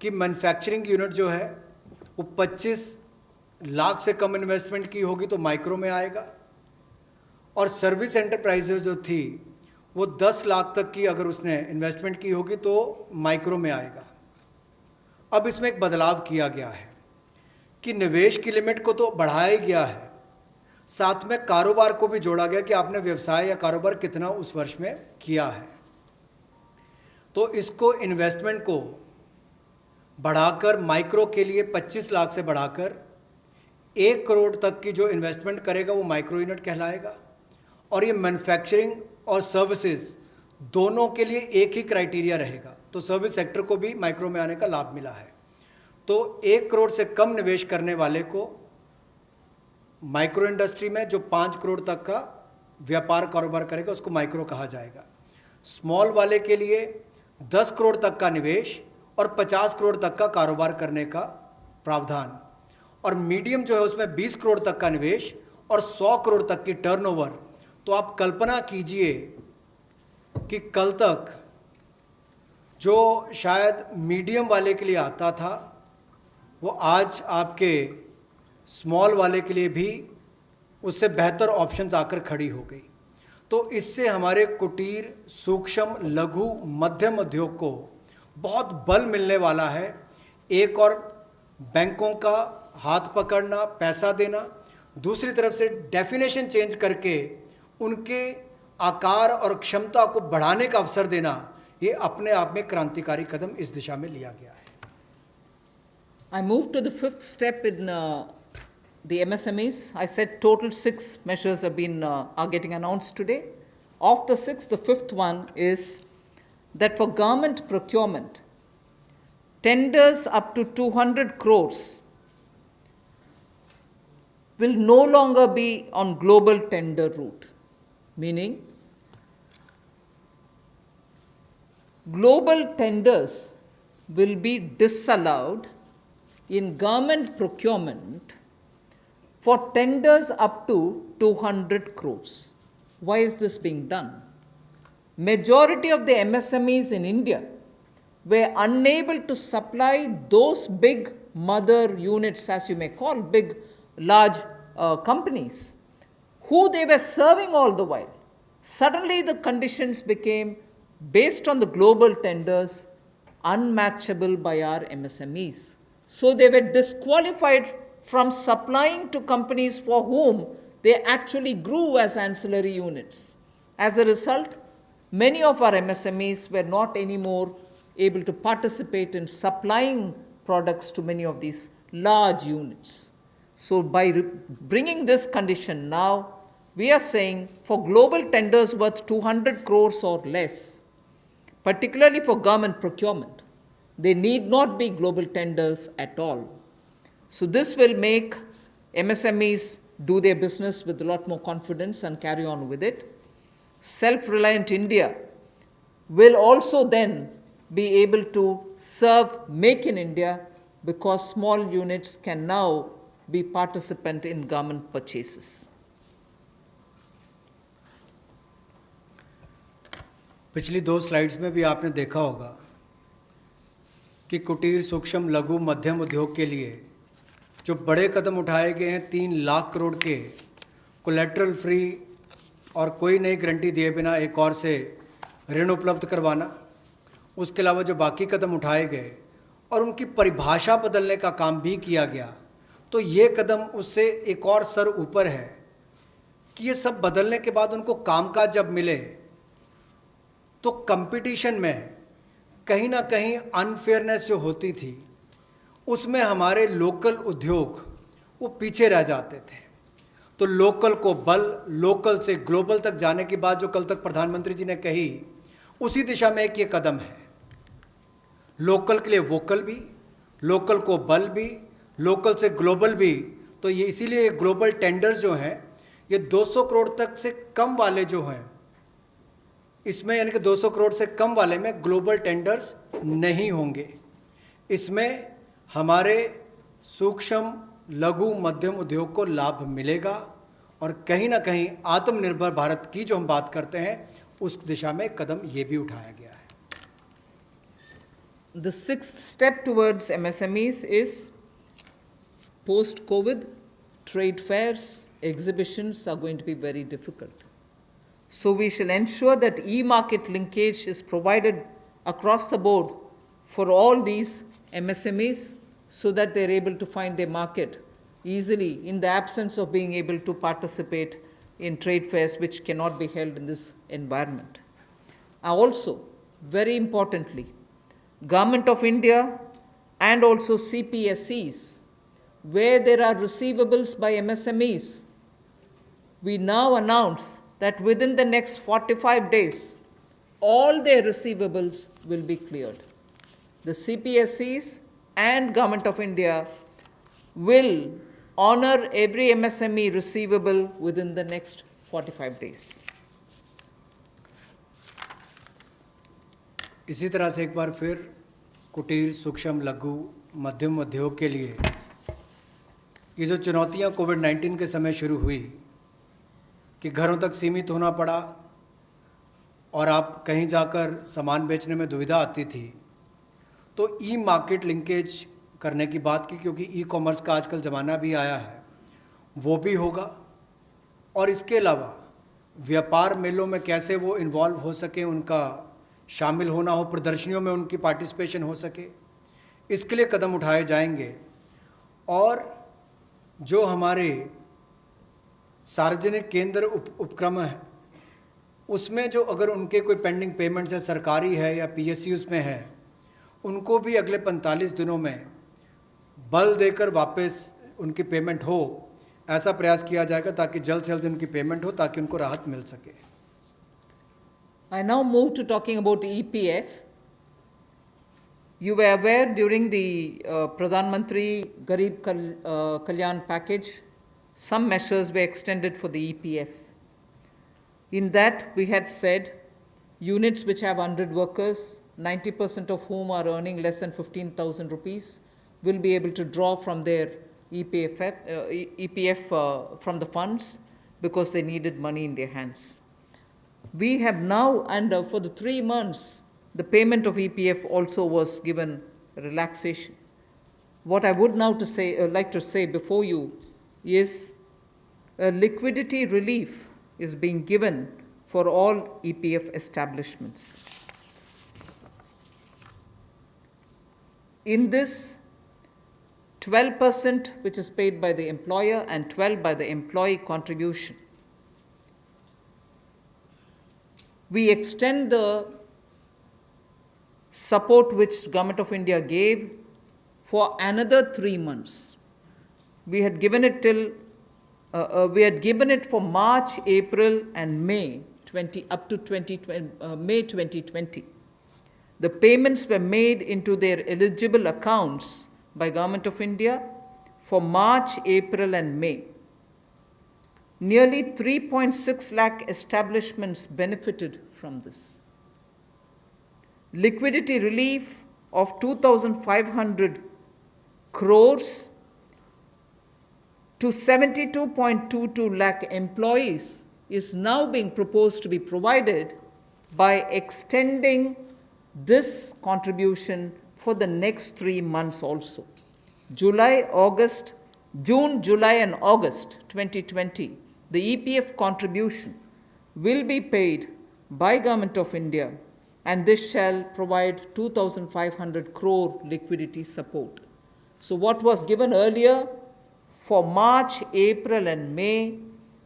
कि मैन्युफैक्चरिंग यूनिट जो है वो 25 लाख से कम इन्वेस्टमेंट की होगी तो माइक्रो में आएगा, और सर्विस एंटरप्राइजेज जो थी वो 10 लाख तक की अगर उसने इन्वेस्टमेंट की होगी तो माइक्रो में आएगा। अब इसमें एक बदलाव किया गया है कि निवेश की लिमिट को तो बढ़ाया गया है, साथ में कारोबार को भी जोड़ा गया कि आपने व्यवसाय या कारोबार कितना उस वर्ष में किया है। तो इसको इन्वेस्टमेंट को बढ़ाकर माइक्रो के लिए 25 लाख से बढ़ाकर 1 करोड़ तक की जो इन्वेस्टमेंट करेगा वो माइक्रो यूनिट कहलाएगा। और ये मैन्युफैक्चरिंग और सर्विसेज दोनों के लिए एक ही क्राइटेरिया रहेगा, तो सर्विस सेक्टर को भी माइक्रो में आने का लाभ मिला है। तो 1 करोड़ से कम निवेश करने वाले को माइक्रो इंडस्ट्री में, जो 5 करोड़ तक का व्यापार कारोबार करेगा उसको माइक्रो कहा जाएगा। स्मॉल वाले के लिए 10 करोड़ तक का निवेश और 50 करोड़ तक का कारोबार करने का प्रावधान, और मीडियम जो है उसमें 20 करोड़ तक का निवेश और 100 करोड़ तक की टर्नओवर। तो आप कल्पना कीजिए कि कल तक जो शायद मीडियम वाले के लिए आता था वो आज आपके स्मॉल वाले के लिए भी उससे बेहतर ऑप्शंस आकर खड़ी हो गई। तो इससे हमारे कुटीर सूक्ष्म लघु मध्यम उद्योग को बहुत बल मिलने वाला है। एक और बैंकों का हाथ पकड़ना, पैसा देना, दूसरी तरफ से डेफिनेशन चेंज करके उनके आकार और क्षमता को बढ़ाने का अवसर देना, ये अपने आप में क्रांतिकारी कदम इस दिशा में लिया गया है। I move to the fifth step in the MSMEs. I said total 6 measures have been are getting announced today. Of the 6, the fifth one is that for government procurement, tenders up to 200 crores will no longer be on global tender route, meaning global tenders will be disallowed in government procurement for tenders up to 200 crores. Why is this being done? Majority of the MSMEs in India were unable to supply those big mother units, as you may call, big, large companies, who they were serving all the while. Suddenly the conditions became, based on the global tenders, unmatchable by our MSMEs. So they were disqualified from supplying to companies for whom they actually grew as ancillary units. As a result, many of our MSMEs were not anymore able to participate in supplying products to many of these large units. So by bringing this condition now, we are saying for global tenders worth 200 crores or less, particularly for government procurement, they need not be global tenders at all. So this will make MSMEs do their business with a lot more confidence and carry on with it. Self-reliant India will also then be able to serve Make in India, because small units can now be participant in government purchases. पिछली 2 slides में भी आपने देखा होगा कि कुटीर सूक्ष्म लघु मध्यम उद्योग के लिए जो बड़े कदम उठाए गए हैं, 3 लाख करोड़ के कोलेटरल फ्री और कोई नई गारंटी दिए बिना एक और से ऋण उपलब्ध करवाना, उसके अलावा जो बाकी कदम उठाए गए और उनकी परिभाषा बदलने का काम भी किया गया, तो ये कदम उससे एक और स्तर ऊपर है कि ये सब बदलने के बाद उनको कामकाज जब मिले तो कंपटीशन में कहीं ना कहीं अनफेयरनेस जो होती थी उसमें हमारे लोकल उद्योग वो पीछे रह जाते थे। तो लोकल को बल, लोकल से ग्लोबल तक जाने की बात जो कल तक प्रधानमंत्री जी ने कही, उसी दिशा में एक ये कदम है। लोकल के लिए वोकल भी, लोकल को बल भी, लोकल से ग्लोबल भी। तो ये इसीलिए ग्लोबल टेंडर्स जो हैं ये 200 करोड़ तक से कम वाले जो हैं, इसमें यानी कि 200 करोड़ से कम वाले में ग्लोबल टेंडर्स नहीं होंगे। इसमें हमारे सूक्ष्म लघु मध्यम उद्योग को लाभ मिलेगा और कहीं ना कहीं आत्मनिर्भर भारत की जो हम बात करते हैं उस दिशा में कदम ये भी उठाया गया है। The sixth step towards MSMEs is post-COVID trade fairs, exhibitions are going to be very difficult. So we shall ensure that e-market linkage is provided across the board for all these MSMEs so that they're able to find their market easily in the absence of being able to participate in trade fairs which cannot be held in this environment. Also, very importantly, Government of India and also CPSEs, where there are receivables by MSMEs, we now announce that within the next 45 days, all their receivables will be cleared. The CPSEs and Government of India will honor every MSME receivable within the next 45 days. इसी तरह से एक बार फिर कुटीर, सूक्ष्म, लघु, मध्यम उद्योग के लिए ये जो चुनौतियां कोविड-19 के समय शुरू हुई कि घरों तक सीमित होना पड़ा और आप कहीं जाकर सामान बेचने में दुविधा आती थी, तो ई मार्केट लिंकेज करने की बात की, क्योंकि ई कॉमर्स का आजकल ज़माना भी आया है, वो भी होगा। और इसके अलावा व्यापार मेलों में कैसे वो इन्वॉल्व हो सके, उनका शामिल होना हो, प्रदर्शनियों में उनकी पार्टिसिपेशन हो सके, इसके लिए कदम उठाए जाएंगे। और जो हमारे सार्वजनिक केंद्र उपक्रम है उसमें जो अगर उनके कोई पेंडिंग पेमेंट्स है, सरकारी है या PSUs में है, उनको भी अगले 45 दिनों में बल देकर वापस उनकी पेमेंट हो, ऐसा प्रयास किया जाएगा ताकि जल्द से जल्द उनकी पेमेंट हो, ताकि उनको राहत मिल सके। I now move to talking about EPF. You were aware during the Pradhan Mantri Garib Kalyan package, some measures were extended for the EPF. In that, we had said units which have 100 workers, 90% of whom are earning less than 15,000 rupees, will be able to draw from their EPF from the funds because they needed money in their hands. We have now, and for the 3 months, the payment of EPF also was given relaxation. What I would now like to say before you is a liquidity relief is being given for all EPF establishments. In this, 12% which is paid by the employer and 12% by the employee contribution. We extend the support which Government of India gave for another 3 months. We had given it for March, April, and May up to May 2020. The payments were made into their eligible accounts by Government of India for March, April, and May. Nearly 3.6 lakh establishments benefited from this. Liquidity relief of 2,500 crores to 72.22 lakh employees is now being proposed to be provided by extending this contribution for the next 3 months also. June, July, and August 2020, the EPF contribution will be paid by Government of India, and this shall provide 2,500 crore liquidity support. So what was given earlier for March, April, and May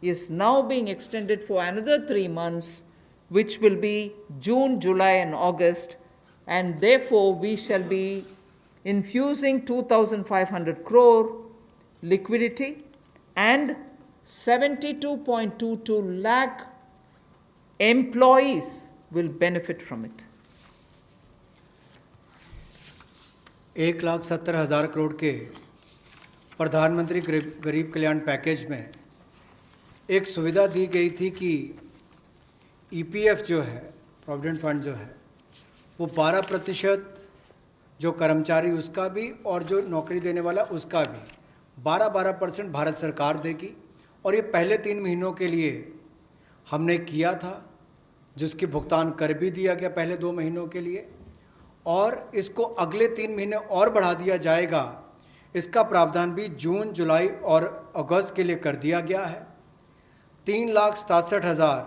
is now being extended for another 3 months, which will be June, July, and August, and therefore we shall be infusing 2,500 crore liquidity and 72.22 lakh employees will benefit from it. 1,70,000 crore के प्रधानमंत्री गरीब कल्याण package में एक सुविधा दी गई थी कि EPF जो है, प्रोविडेंट फंड जो है, वो 12% जो कर्मचारी उसका भी और जो नौकरी देने वाला उसका भी 12% भारत सरकार देगी। और ये पहले 3 महीनों के लिए हमने किया था, जिसकी भुगतान कर भी दिया गया पहले 2 महीनों के लिए, और इसको अगले 3 महीने और बढ़ा दिया जाएगा। इसका प्रावधान भी जून, जुलाई और अगस्त के लिए कर दिया गया है। 3,67,000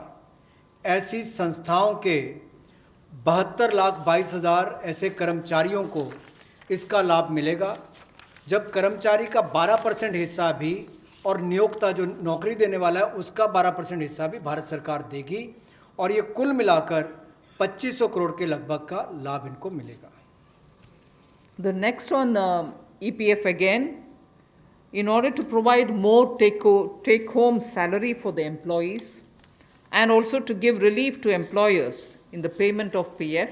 ऐसी संस्थाओं के 72,22,000 ऐसे कर्मचारियों को इसका लाभ मिलेगा, जब कर्मचारी का 12% हिस्सा भी और नियोक्ता जो नौकरी देने वाला है उसका 12% हिस्सा भी भारत सरकार देगी, और ये कुल मिलाकर 2,500 करोड़ के लगभग का लाभ इनको मिलेगा। The next on EPF again, in order to provide more take-home salary for the employees and also to give relief to employers in the payment of PF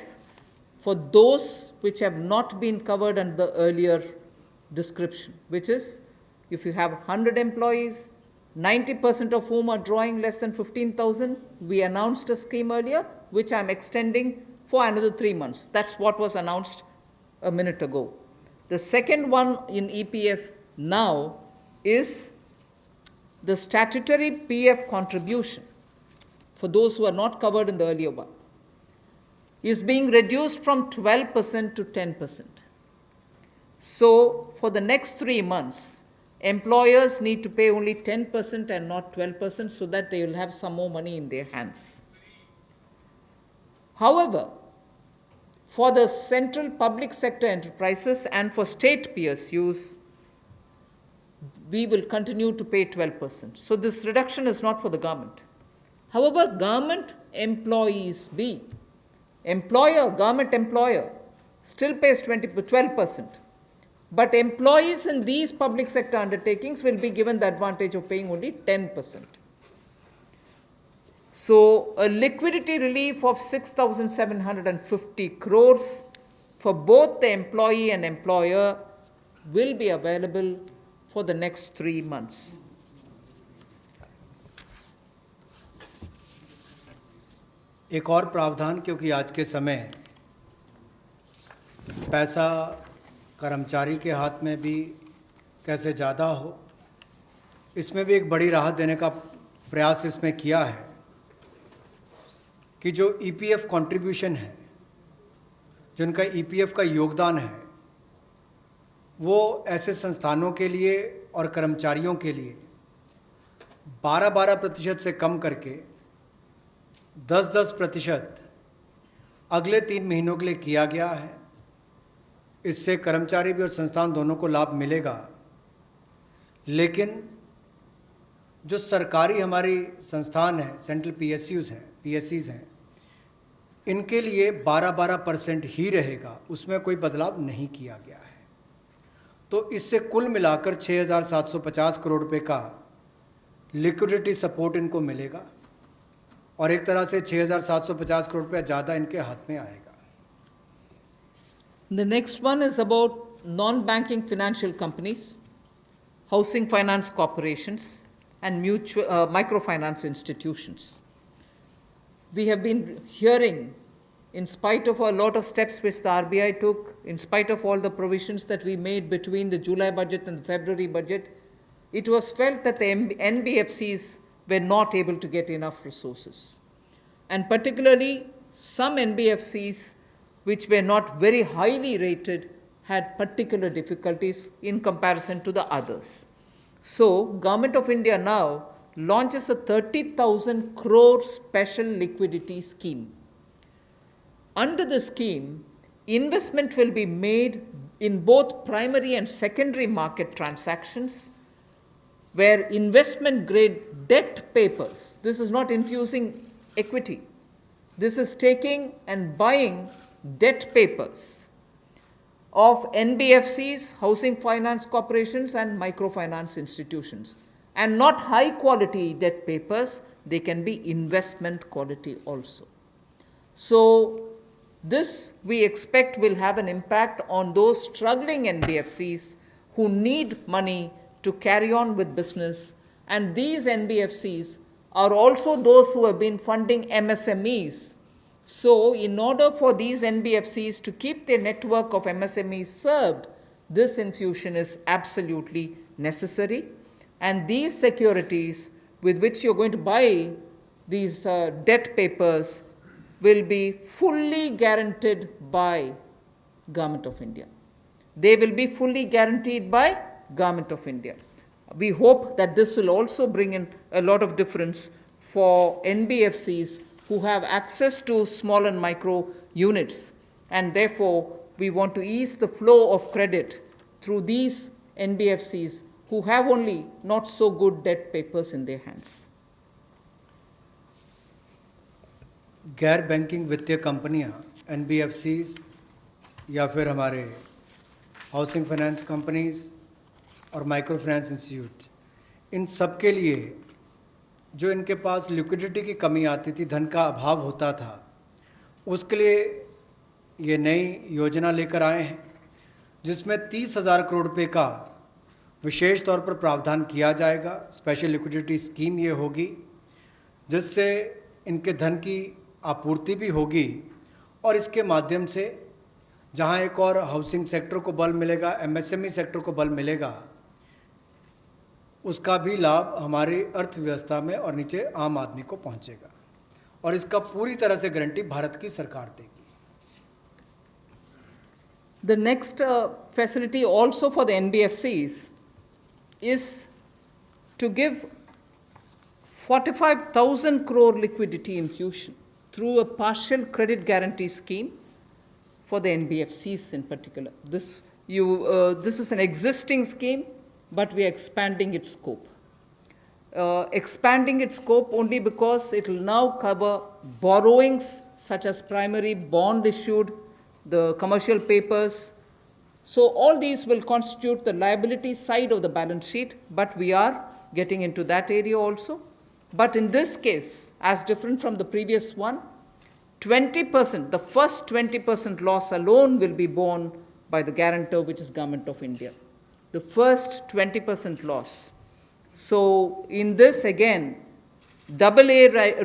for those which have not been covered under the earlier description, which is if you have 100 employees, 90% of whom are drawing less than 15,000, we announced a scheme earlier, which I'm extending for another 3 months. That's what was announced a minute ago. The second one in EPF now is the statutory PF contribution for those who are not covered in the earlier one is being reduced from 12% to 10%. So for the next 3 months, employers need to pay only 10% and not 12% so that they will have some more money in their hands. However, for the central public sector enterprises and for state PSUs, we will continue to pay 12%. So this reduction is not for the government. However, government employees government employer still pays 12%. But employees in these public sector undertakings will be given the advantage of paying only 10%. So a liquidity relief of 6,750 crores for both the employee and employer will be available for the next 3 months. एक और प्रावधान, क्योंकि आज के समय पैसा कर्मचारी के हाथ में भी कैसे ज़्यादा हो, इसमें भी एक बड़ी राहत देने का प्रयास इसमें किया है कि जो ईपीएफ कंट्रीब्यूशन है, जिनका ईपीएफ का योगदान है, वो ऐसे संस्थानों के लिए और कर्मचारियों के लिए 12% से कम करके 10% अगले 3 महीनों के लिए किया गया है। इससे कर्मचारी भी और संस्थान दोनों को लाभ मिलेगा। लेकिन जो सरकारी हमारी संस्थान है, सेंट्रल पीएससीज हैं, इनके लिए 12% ही रहेगा, उसमें कोई बदलाव नहीं किया गया है। तो इससे कुल मिलाकर 6,750 करोड़ रुपए का लिक्विडिटी सपोर्ट इनको मिलेगा और एक तरह से 6,750 करोड़ रुपया ज़्यादा इनके हाथ में आएगा। The next one is about non-banking financial companies, housing finance corporations, and microfinance institutions. We have been hearing, in spite of a lot of steps which the RBI took, in spite of all the provisions that we made between the July budget and the February budget, it was felt that the NBFCs were not able to get enough resources. And particularly some NBFCs which were not very highly rated had particular difficulties in comparison to the others. So, Government of India now launches a 30,000 crore special liquidity scheme. Under the scheme, investment will be made in both primary and secondary market transactions where investment grade debt papers, this is not infusing equity, this is taking and buying debt papers of NBFCs, housing finance corporations, and microfinance institutions. And not high quality debt papers, they can be investment quality also. So this we expect will have an impact on those struggling NBFCs who need money to carry on with business. And these NBFCs are also those who have been funding MSMEs. So in order for these NBFCs to keep their network of MSMEs served, this infusion is absolutely necessary. And these securities with which you're going to buy these debt papers will be fully guaranteed by Government of India. They will be fully guaranteed by Government of India. We hope that this will also bring in a lot of difference for NBFCs who have access to small and micro units, and therefore we want to ease the flow of credit through these NBFCs who have only not so good debt papers in their hands. गैर banking वित्तीय कंपनियां NBFCs या फिर हमारे housing finance companies और micro finance institute, इन सब के लिए जो इनके पास लिक्विडिटी की कमी आती थी, धन का अभाव होता था, उसके लिए ये नई योजना लेकर आए हैं जिसमें 30,000 करोड़ रुपए का विशेष तौर पर प्रावधान किया जाएगा। स्पेशल लिक्विडिटी स्कीम ये होगी जिससे इनके धन की आपूर्ति भी होगी और इसके माध्यम से जहां एक और हाउसिंग सेक्टर को बल मिलेगा, MSME सेक्टर को बल मिलेगा, उसका भी लाभ हमारी अर्थव्यवस्था में और नीचे आम आदमी को पहुंचेगा और इसका पूरी तरह से गारंटी भारत की सरकार देगी। The next facility also for the NBFCs is to give 45,000 crore liquidity infusion through a partial credit guarantee scheme for the NBFCs in particular. This is an existing scheme, but we are expanding its scope. Expanding its scope only because it will now cover borrowings such as primary bond issued, the commercial papers. So all these will constitute the liability side of the balance sheet, but we are getting into that area also. But in this case, as different from the previous one, 20%, the first 20% loss alone will be borne by the guarantor, which is Government of India. The first 20% loss. So in this again, AA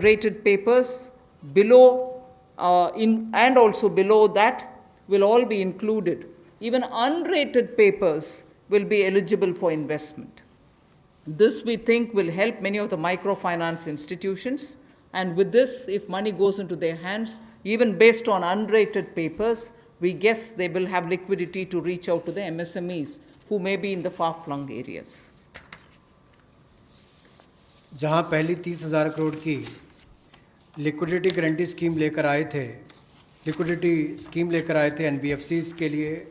rated papers below and also below that will all be included. Even unrated papers will be eligible for investment. This we think will help many of the microfinance institutions, and with this, if money goes into their hands, even based on unrated papers, we guess they will have liquidity to reach out to the MSMEs who may be in the far-flung areas. जहां पहली 30,000 करोड़ की liquidity guarantee scheme लेकर आए थे, NBFCs के लिए,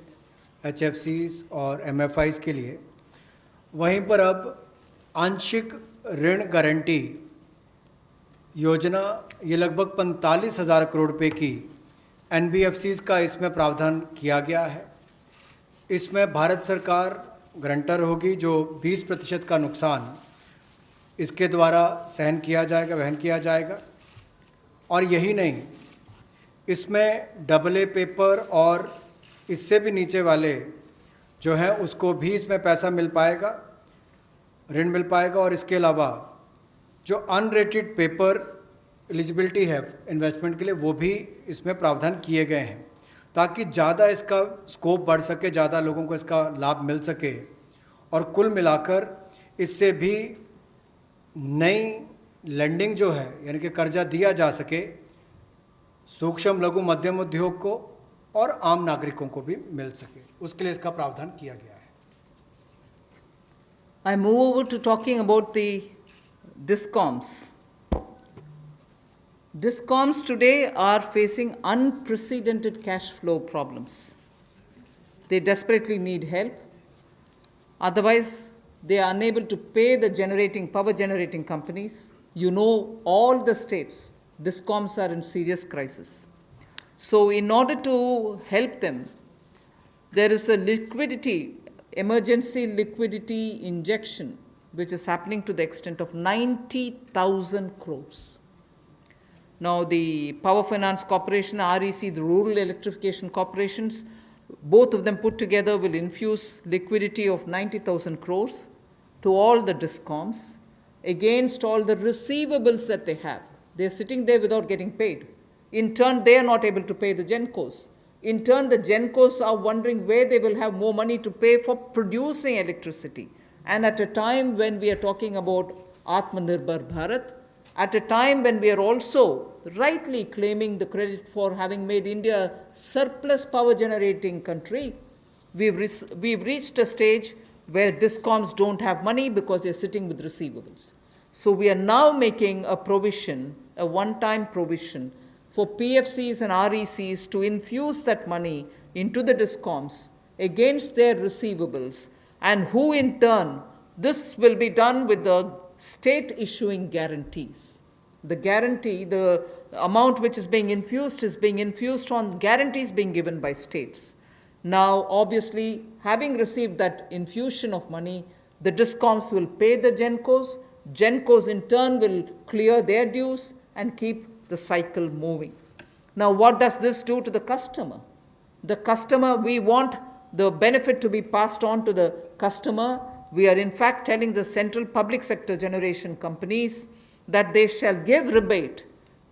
HFCs और MFIs के लिए, वहीं पर अब आंशिक ऋण गारंटी योजना, ये लगभग 45,000 करोड़ रुपए की NBFCs का इसमें प्रावधान किया गया है। इसमें भारत सरकार गारंटर होगी, जो 20% का नुकसान इसके द्वारा वहन किया जाएगा। और यही नहीं, इसमें AA पेपर और इससे भी नीचे वाले जो हैं उसको भी इसमें पैसा मिल पाएगा, ऋण मिल पाएगा। और इसके अलावा जो अनरेटेड पेपर एलिजिबिलिटी है इन्वेस्टमेंट के लिए, वो भी इसमें प्रावधान किए गए हैं ताकि ज़्यादा इसका स्कोप बढ़ सके, ज़्यादा लोगों को इसका लाभ मिल सके और कुल मिलाकर इससे भी नई लेंडिंग जो है, यानी कि कर्जा दिया जा सके सूक्ष्म लघु मध्यम उद्योग को और आम नागरिकों को भी मिल सके, उसके लिए इसका प्रावधान किया गया है। I move over to talking about the DISCOMs. DISCOMs today are facing unprecedented cash flow problems. They desperately need help. Otherwise, they are unable to pay the power generating companies. You know, all the states, DISCOMs are in serious crisis. So in order to help them, there is a emergency liquidity injection, which is happening to the extent of 90,000 crores. Now, the Power Finance Corporation, REC, the Rural Electrification Corporations, both of them put together will infuse liquidity of 90,000 crores to all the DISCOMs against all the receivables that they have. They're sitting there without getting paid. In turn, they are not able to pay the GENCOs. In turn, the GENCOs are wondering where they will have more money to pay for producing electricity. And at a time when we are talking about Atmanirbhar Bharat, at a time when we are also rightly claiming the credit for having made India a surplus power generating country, we've reached a stage where DISCOMs don't have money because they're sitting with receivables. So we are now making a provision, a one-time provision, for PFCs and RECs to infuse that money into the DISCOMs against their receivables, and who in turn, this will be done with the state issuing guarantees. The guarantee, the amount which is being infused on guarantees being given by states. Now, obviously, having received that infusion of money, the DISCOMs will pay the GENCOs. GENCOs in turn will clear their dues and keep the cycle moving. Now, what does this do to the customer? The customer, we want the benefit to be passed on to the customer. We are in fact telling the central public sector generation companies that they shall give rebate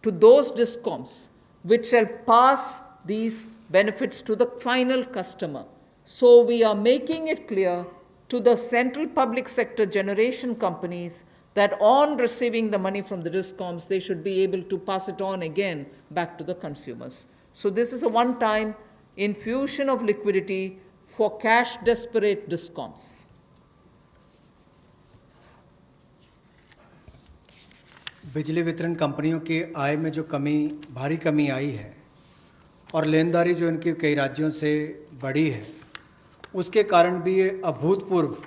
to those DISCOMs which shall pass these benefits to the final customer. So we are making it clear to the central public sector generation companies that on receiving the money from the DISCOMs, they should be able to pass it on again back to the consumers. So this is a one-time infusion of liquidity for cash-desperate DISCOMs. बिजली वितरण कंपनियों की आय में जो भारी कमी आई है और लेनदारी जो इनकी कई राज्यों से बढ़ी है, उसके कारण भी ये अभूतपूर्व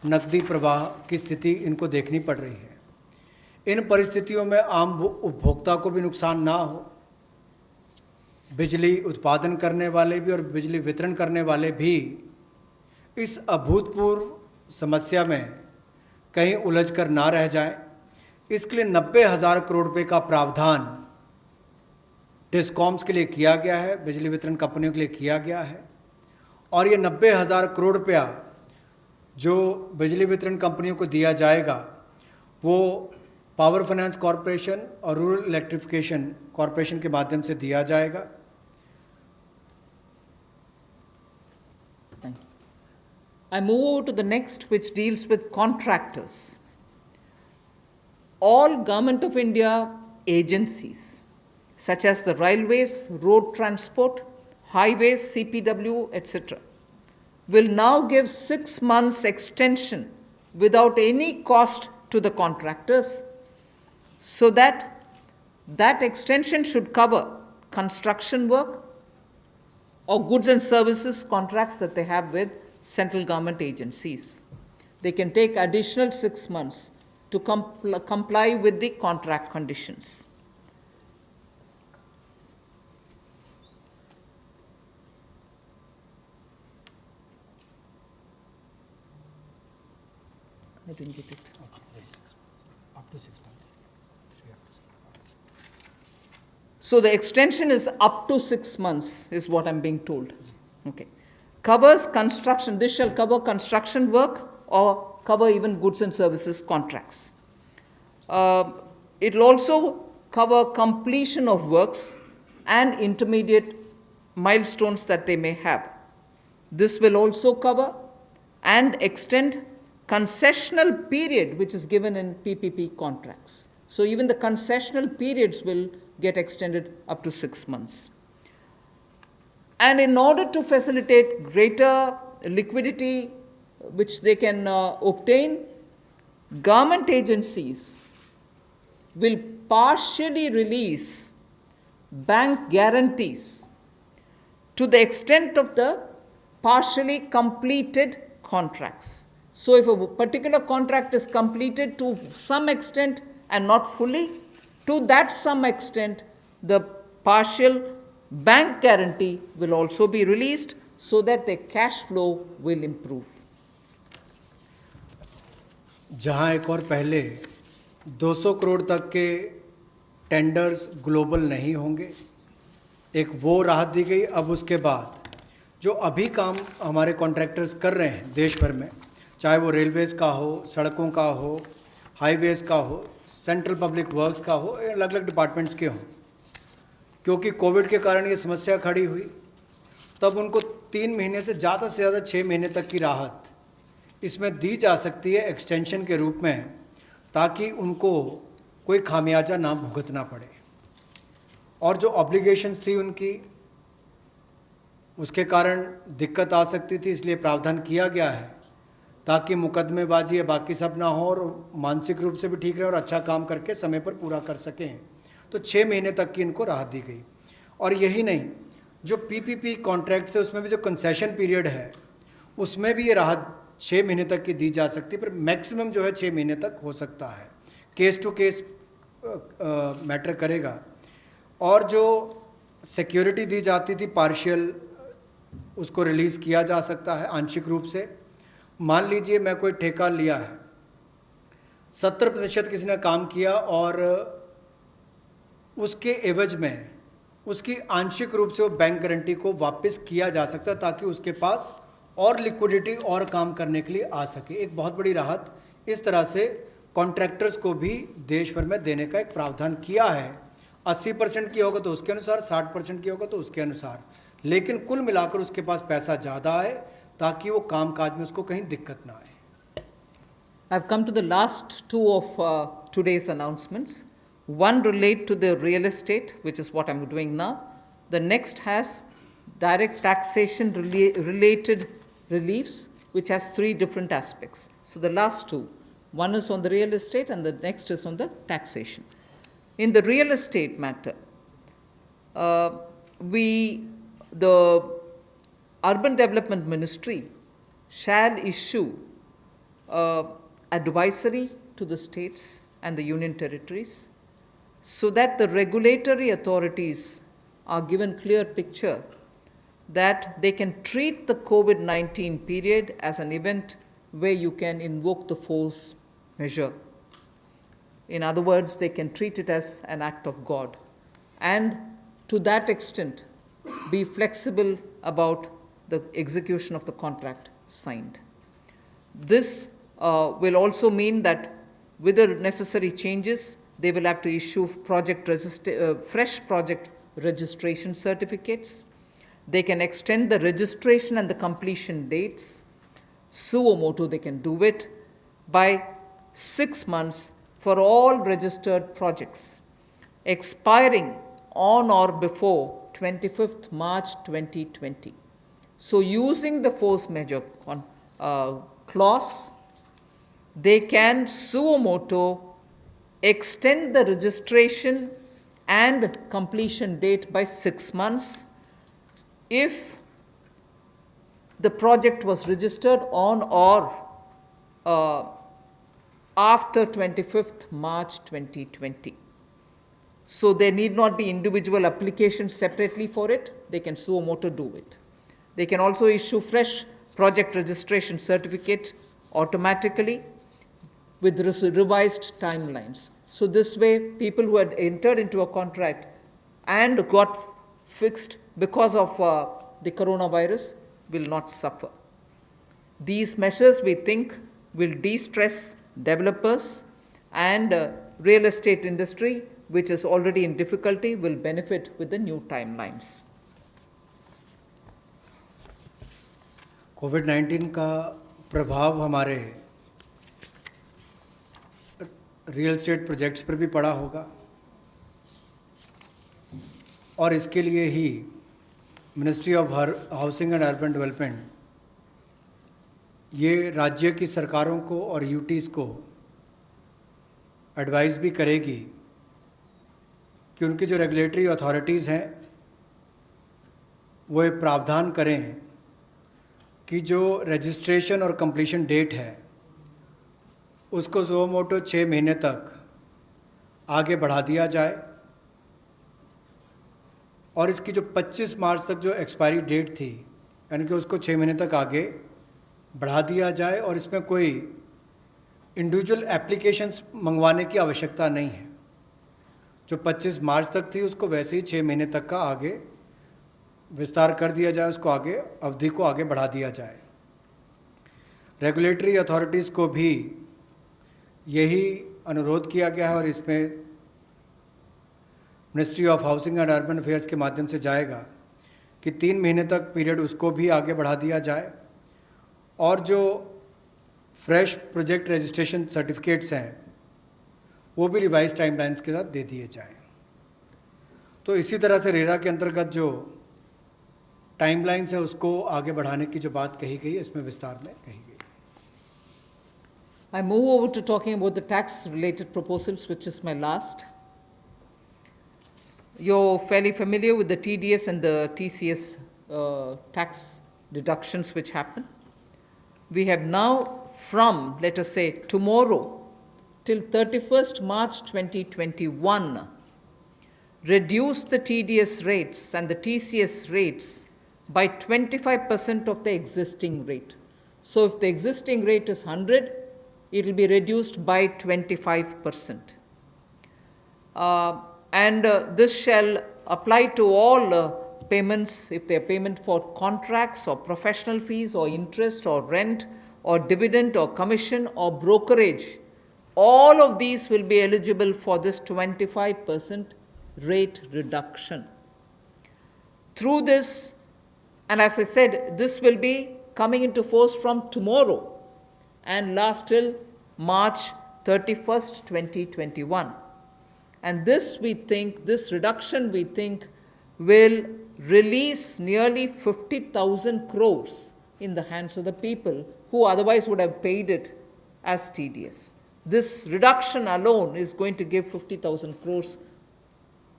नकदी प्रवाह की स्थिति इनको देखनी पड़ रही है। इन परिस्थितियों में आम उपभोक्ता को भी नुकसान ना हो, बिजली उत्पादन करने वाले भी और बिजली वितरण करने वाले भी इस अभूतपूर्व समस्या में कहीं उलझकर ना रह जाएं, इसके लिए 90,000 करोड़ रुपए का प्रावधान डिस्कॉम्स के लिए किया गया है, बिजली वितरण कंपनियों के लिए किया गया है। और ये 90,000 करोड़ रुपया जो बिजली वितरण कंपनियों को दिया जाएगा वो पावर फाइनेंस कॉरपोरेशन और रूरल इलेक्ट्रिफिकेशन कॉरपोरेशन के माध्यम से दिया जाएगा। I move to the next, which deals with contractors. All Government of India agencies, such as the railways, road transport, highways, CPW, etc., will now give 6 months extension without any cost to the contractors, so that extension should cover construction work or goods and services contracts that they have with central government agencies. They can take additional 6 months to comply with the contract conditions. I didn't get it. Up to 6 months. So the extension is up to 6 months, is what I'm being told. Okay. Covers construction. This shall cover construction work or cover even goods and services contracts. It will also cover completion of works and intermediate milestones that they may have. This will also cover and extend concessional period which is given in PPP contracts. So even the concessional periods will get extended up to 6 months. And in order to facilitate greater liquidity which they can obtain, government agencies will partially release bank guarantees to the extent of the partially completed contracts. So if a particular contract is completed to some extent and not fully, to that some extent, the partial bank guarantee will also be released so that the cash flow will improve. जहां एक और पहले 200 करोड़ तक के tenders global नहीं होंगे, एक वो राहत दी गई। अब उसके बाद जो अभी काम हमारे कॉन्ट्रैक्टर्स कर रहे हैं देश भर में, चाहे वो रेलवेज़ का हो, सड़कों का हो, हाईवेज़ का हो, सेंट्रल पब्लिक वर्क्स का हो, अलग अलग डिपार्टमेंट्स के हों, क्योंकि कोविड के कारण ये समस्या खड़ी हुई, तब उनको 3 महीने से ज़्यादा 6 महीने तक की राहत इसमें दी जा सकती है एक्सटेंशन के रूप में, ताकि उनको कोई खामियाजा ना भुगतना पड़े। और जो ऑब्लिगेशंस थी उनकी, उसके कारण दिक्कत आ सकती थी, इसलिए प्रावधान किया गया है ताकि मुकदमेबाजी या बाकी सब ना हो और मानसिक रूप से भी ठीक रहे और अच्छा काम करके समय पर पूरा कर सकें। तो 6 महीने तक की इनको राहत दी गई। और यही नहीं, जो पीपीपी कॉन्ट्रैक्ट्स है उसमें भी जो कंसेशन पीरियड है उसमें भी ये राहत 6 महीने तक की दी जा सकती है, पर मैक्सिमम जो है 6 महीने तक हो सकता है। केस टू केस मैटर करेगा। और जो सिक्योरिटी दी जाती थी पार्शियल, उसको रिलीज़ किया जा सकता है आंशिक रूप से। मान लीजिए मैं कोई ठेका लिया है, 70% किसी ने काम किया और उसके एवज में उसकी आंशिक रूप से वो बैंक गारंटी को वापस किया जा सकता है, ताकि उसके पास और लिक्विडिटी और काम करने के लिए आ सके। एक बहुत बड़ी राहत इस तरह से कॉन्ट्रैक्टर्स को भी देश भर में देने का एक प्रावधान किया है। 80% की होगा तो उसके अनुसार, 60% की होगा तो उसके अनुसार, लेकिन कुल मिलाकर उसके पास पैसा ज़्यादा आए ताकि वो काम काज में उसको कहीं दिक्कत ना आए। I've come to the last two of today's announcements. One relate to the real estate, which is what I'm doing now. The next has direct taxation related reliefs, which has 3 different aspects. So the last two, one is on the real estate and the next is on the taxation. In the real estate matter, the Urban Development Ministry shall issue advisory to the states and the union territories so that the regulatory authorities are given clear picture that they can treat the COVID-19 period as an event where you can invoke the force measure. In other words, they can treat it as an act of God, and to that extent be flexible about the execution of the contract signed. This will also mean that with the necessary changes, they will have to issue fresh project registration certificates. They can extend the registration and the completion dates. Suo motu, they can do it by 6 months for all registered projects, expiring on or before 25th March 2020. So using the force majeure clause, they can suo motu extend the registration and completion date by 6 months if the project was registered on or after 25th March 2020. So there need not be individual applications separately for it. They can suo motu do it. They can also issue fresh project registration certificate automatically with revised timelines. So this way, people who had entered into a contract and got fixed because of the coronavirus will not suffer. These measures, we think, will de-stress developers, and real estate industry, which is already in difficulty, will benefit with the new timelines. कोविड-19 का प्रभाव हमारे real estate projects पर भी पड़ा होगा, और इसके लिए ही ministry of housing and urban development ये राज्य की सरकारों को और यूटीज़ को एडवाइस भी करेगी कि उनकी जो रेगुलेटरी अथॉरिटीज़ हैं वो एक प्रावधान करें कि जो रजिस्ट्रेशन और कंप्लीशन डेट है उसको सो मोटो 6 महीने तक आगे बढ़ा दिया जाए और इसकी जो 25 मार्च तक जो एक्सपायरी डेट थी यानी कि उसको 6 महीने तक आगे बढ़ा दिया जाए और इसमें कोई इंडिविजुअल एप्लीकेशंस मंगवाने की आवश्यकता नहीं है। जो 25 मार्च तक थी उसको वैसे ही 6 महीने तक का आगे विस्तार कर दिया जाए, उसको आगे अवधि को आगे बढ़ा दिया जाए। रेगुलेटरी अथॉरिटीज़ को भी यही अनुरोध किया गया है और इसमें ministry of housing and urban affairs के माध्यम से जाएगा कि 3 महीने तक पीरियड उसको भी आगे बढ़ा दिया जाए और जो फ्रेश प्रोजेक्ट रजिस्ट्रेशन सर्टिफिकेट्स हैं वो भी रिवाइज टाइमलाइंस के साथ दे दिए जाएं। तो इसी तरह से रेरा के अंतर्गत जो टाइमलाइंस है उसको आगे बढ़ाने की जो बात कही गई इसमें विस्तार में कही गई। I move over to talking about the tax related proposals, which is my last. You're fairly familiar with the TDS and the TCS tax deductions which happen. We have now from, let us say, tomorrow till 31st March 2021, reduced the TDS rates and the TCS rates by 25% of the existing rate. So if the existing rate is 100, it will be reduced by 25%. This shall apply to all payments, if they are payment for contracts or professional fees or interest or rent or dividend or commission or brokerage. All of these will be eligible for this 25% rate reduction. Through this, and as I said, this will be coming into force from tomorrow and last till March 31st, 2021. And this we think, this reduction we think will release nearly 50,000 crores in the hands of the people who otherwise would have paid it as TDS. This reduction alone is going to give 50,000 crores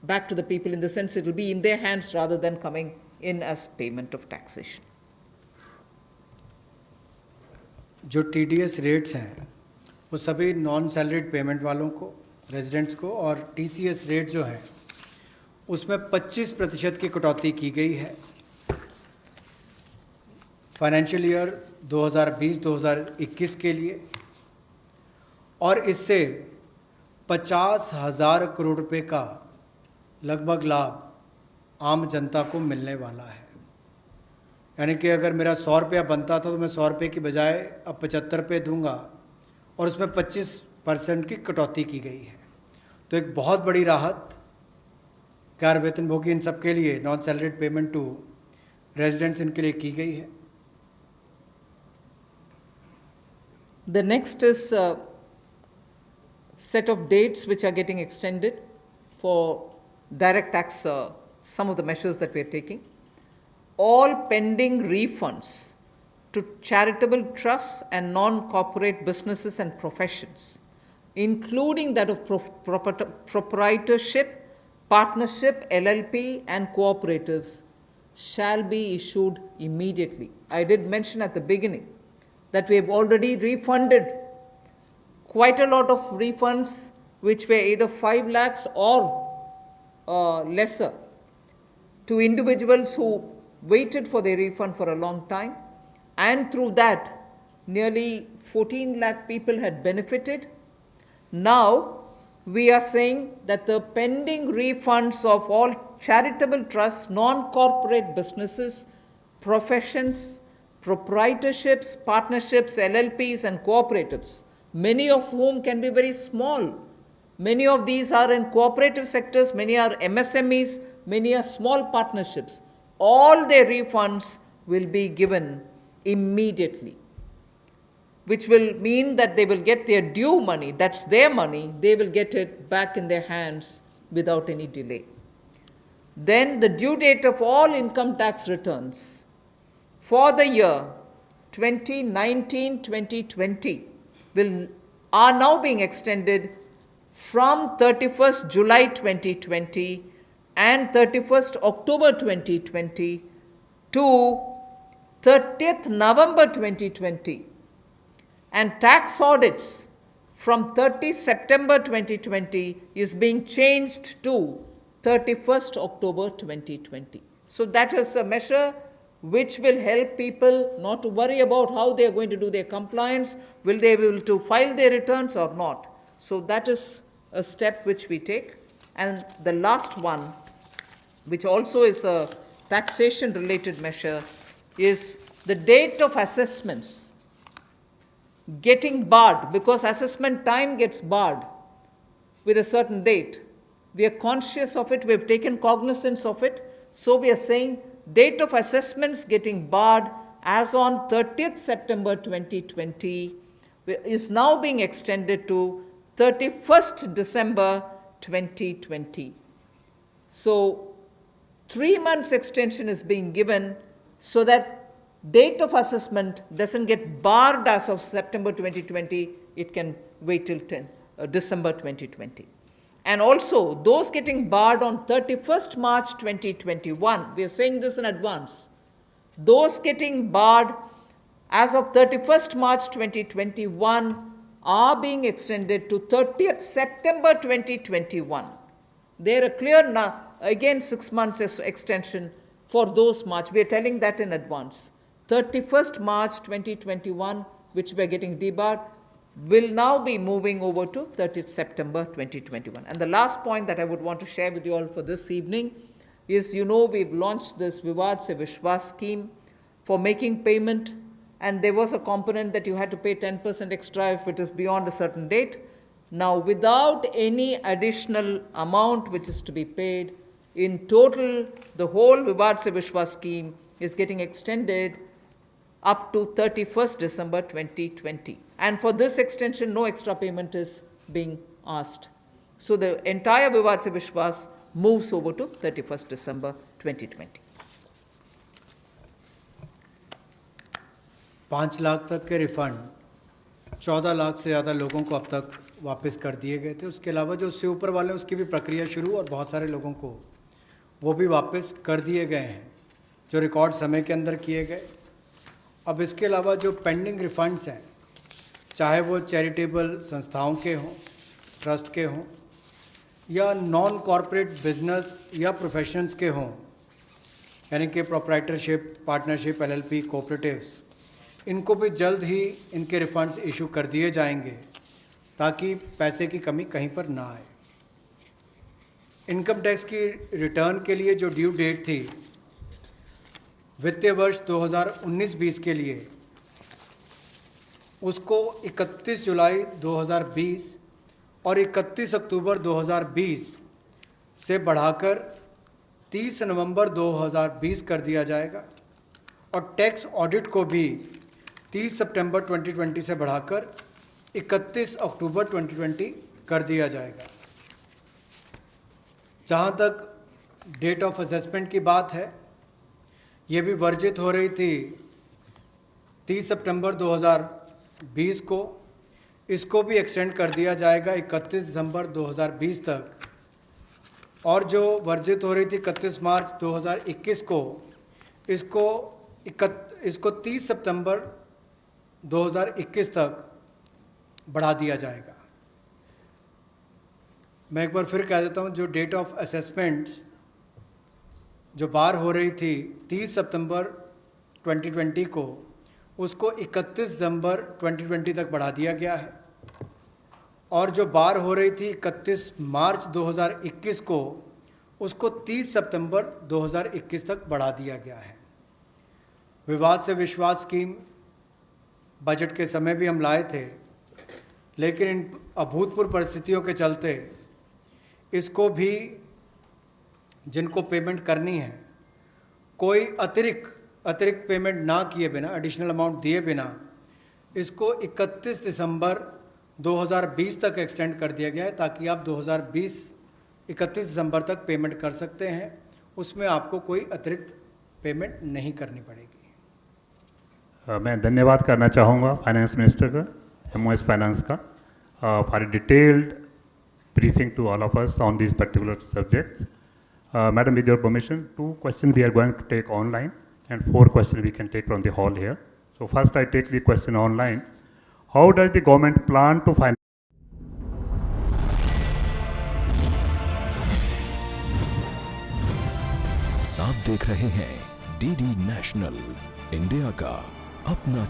back to the people, in the sense it will be in their hands rather than coming in as payment of taxation. जो TDS rates हैं वो सभी non salaried payment वालों को, residents को, और TCS rate जो है उसमें 25% की कटौती की गई है फाइनेंशियल ईयर 2020-2021 के लिए, और इससे 50,000 करोड़ रुपए का लगभग लाभ आम जनता को मिलने वाला है। यानी कि अगर मेरा 100 रुपया बनता था तो मैं 100 रुपये की बजाय अब 75 रुपये दूंगा और उसमें 25% की कटौती की गई है। तो एक बहुत बड़ी राहत गैर वेतनभोगी इन सब के लिए, non salaried payment to residents, इनके लिए की गई है। The next is a set of dates which are getting extended for direct tax, some of the measures that we are taking. All pending refunds to charitable trusts and non-corporate businesses and professions, including that of proprietorship, partnership, LLP and cooperatives, shall be issued immediately. I did mention at the beginning that we have already refunded quite a lot of refunds which were either 5 lakhs or lesser to individuals who waited for their refund for a long time, and through that nearly 14 lakh people had benefited. Now we are saying that the pending refunds of all charitable trusts, non-corporate businesses, professions, proprietorships, partnerships, LLPs and cooperatives, many of whom can be very small. Many of these are in cooperative sectors, many are MSMEs, many are small partnerships. All their refunds will be given immediately, which will mean that they will get their due money, that's their money, they will get it back in their hands without any delay. Then the due date of all income tax returns for the year 2019-2020 are now being extended from 31st July 2020 and 31st October 2020 to 30th November 2020, and tax audits from 30 September 2020 is being changed to 31st October 2020. So that is a measure which will help people not to worry about how they are going to do their compliance, will they be able to file their returns or not. So that is a step which we take. And the last one, which also is a taxation related measure, is the date of assessments getting barred, because assessment time gets barred with a certain date. We are conscious of it, we have taken cognizance of it, so we are saying date of assessments getting barred as on 30th September 2020 is now being extended to 31st December 2020. So 3 months extension is being given so that date of assessment doesn't get barred as of September 2020, it can wait till December 2020. And also, those getting barred on 31st March 2021, we are saying this in advance, those getting barred as of 31st March 2021 are being extended to 30th September 2021. They are a clear, again 6 months extension for those March. We are telling that in advance. 31st March 2021, which we are getting debarred, will now be moving over to 30th September 2021. And the last point that I would want to share with you all for this evening is, you know, we've launched this Vivad Se Vishwas scheme for making payment, and there was a component that you had to pay 10% extra if it is beyond a certain date. Now, without any additional amount which is to be paid, in total, the whole Vivad Se Vishwas scheme is getting extended up to 31st December 2020. And for this extension, no extra payment is being asked. So the entire Vivad Se Vishwas moves over to 31st December 2020. 5 lakh तक के refund 14 lakh से ज़्यादा लोगों को अब तक वापस कर दिए गए थे। उसके अलावा जो उससे ऊपर वाले उसकी भी प्रक्रिया शुरू, और बहुत सारे लोगों को वो भी वापस कर दिए गए हैं जो रिकॉर्ड समय के अंदर किए गए। अब इसके अलावा जो पेंडिंग रिफंड्स हैं, चाहे वो चैरिटेबल संस्थाओं के हों, ट्रस्ट के हों, या नॉन कॉरपोरेट बिजनेस या प्रोफेशनल्स के हों, यानी कि प्रोप्राइटरशिप, पार्टनरशिप, एलएलपी, कोऑपरेटिव्स, इनको भी जल्द ही इनके रिफंड्स इशू कर दिए जाएंगे ताकि पैसे की कमी कहीं पर ना आए। इनकम टैक्स की रिटर्न के लिए जो ड्यू डेट थी वित्तीय वर्ष 2019-20 के लिए, उसको 31 जुलाई 2020 और 31 अक्टूबर 2020 से बढ़ाकर 30 नवंबर 2020 कर दिया जाएगा, और टैक्स ऑडिट को भी 30 सितंबर 2020 से बढ़ाकर 31 अक्टूबर 2020 कर दिया जाएगा। जहाँ तक डेट ऑफ असेसमेंट की बात है, ये भी वर्जित हो रही थी 30 सितंबर 2020 को, इसको भी एक्सटेंड कर दिया जाएगा 31 दिसंबर 2020 तक, और जो वर्जित हो रही थी 31 मार्च 2021 को, इसको 30 सितंबर 2021 तक बढ़ा दिया जाएगा। मैं एक बार फिर कह देता हूँ, जो डेट ऑफ असेसमेंट्स जो बार हो रही थी 30 सितंबर 2020 को, उसको 31 दिसंबर 2020 तक बढ़ा दिया गया है, और जो बार हो रही थी 31 मार्च 2021 को, उसको 30 सितंबर 2021 तक बढ़ा दिया गया है। विवाद से विश्वास स्कीम बजट के समय भी हम लाए थे, लेकिन इन अभूतपूर्व परिस्थितियों के चलते इसको भी, जिनको पेमेंट करनी है, कोई अतिरिक्त पेमेंट ना किए बिना, एडिशनल अमाउंट दिए बिना, इसको 31 दिसंबर 2020 तक एक्सटेंड कर दिया गया है, ताकि आप 2020 31 दिसंबर तक पेमेंट कर सकते हैं। उसमें आपको कोई अतिरिक्त पेमेंट नहीं करनी पड़ेगी। मैं धन्यवाद करना चाहूँगा फाइनेंस मिनिस्टर का, MOS फाइनेंस का, for detailed briefing to all of us on these particular subjects. Madam, with your permission, 2 questions we are going to take online and 4 questions we can take from the hall here. So first I take the question online. How does the government plan to finance आप देख रहे हैं DD national, India का अपना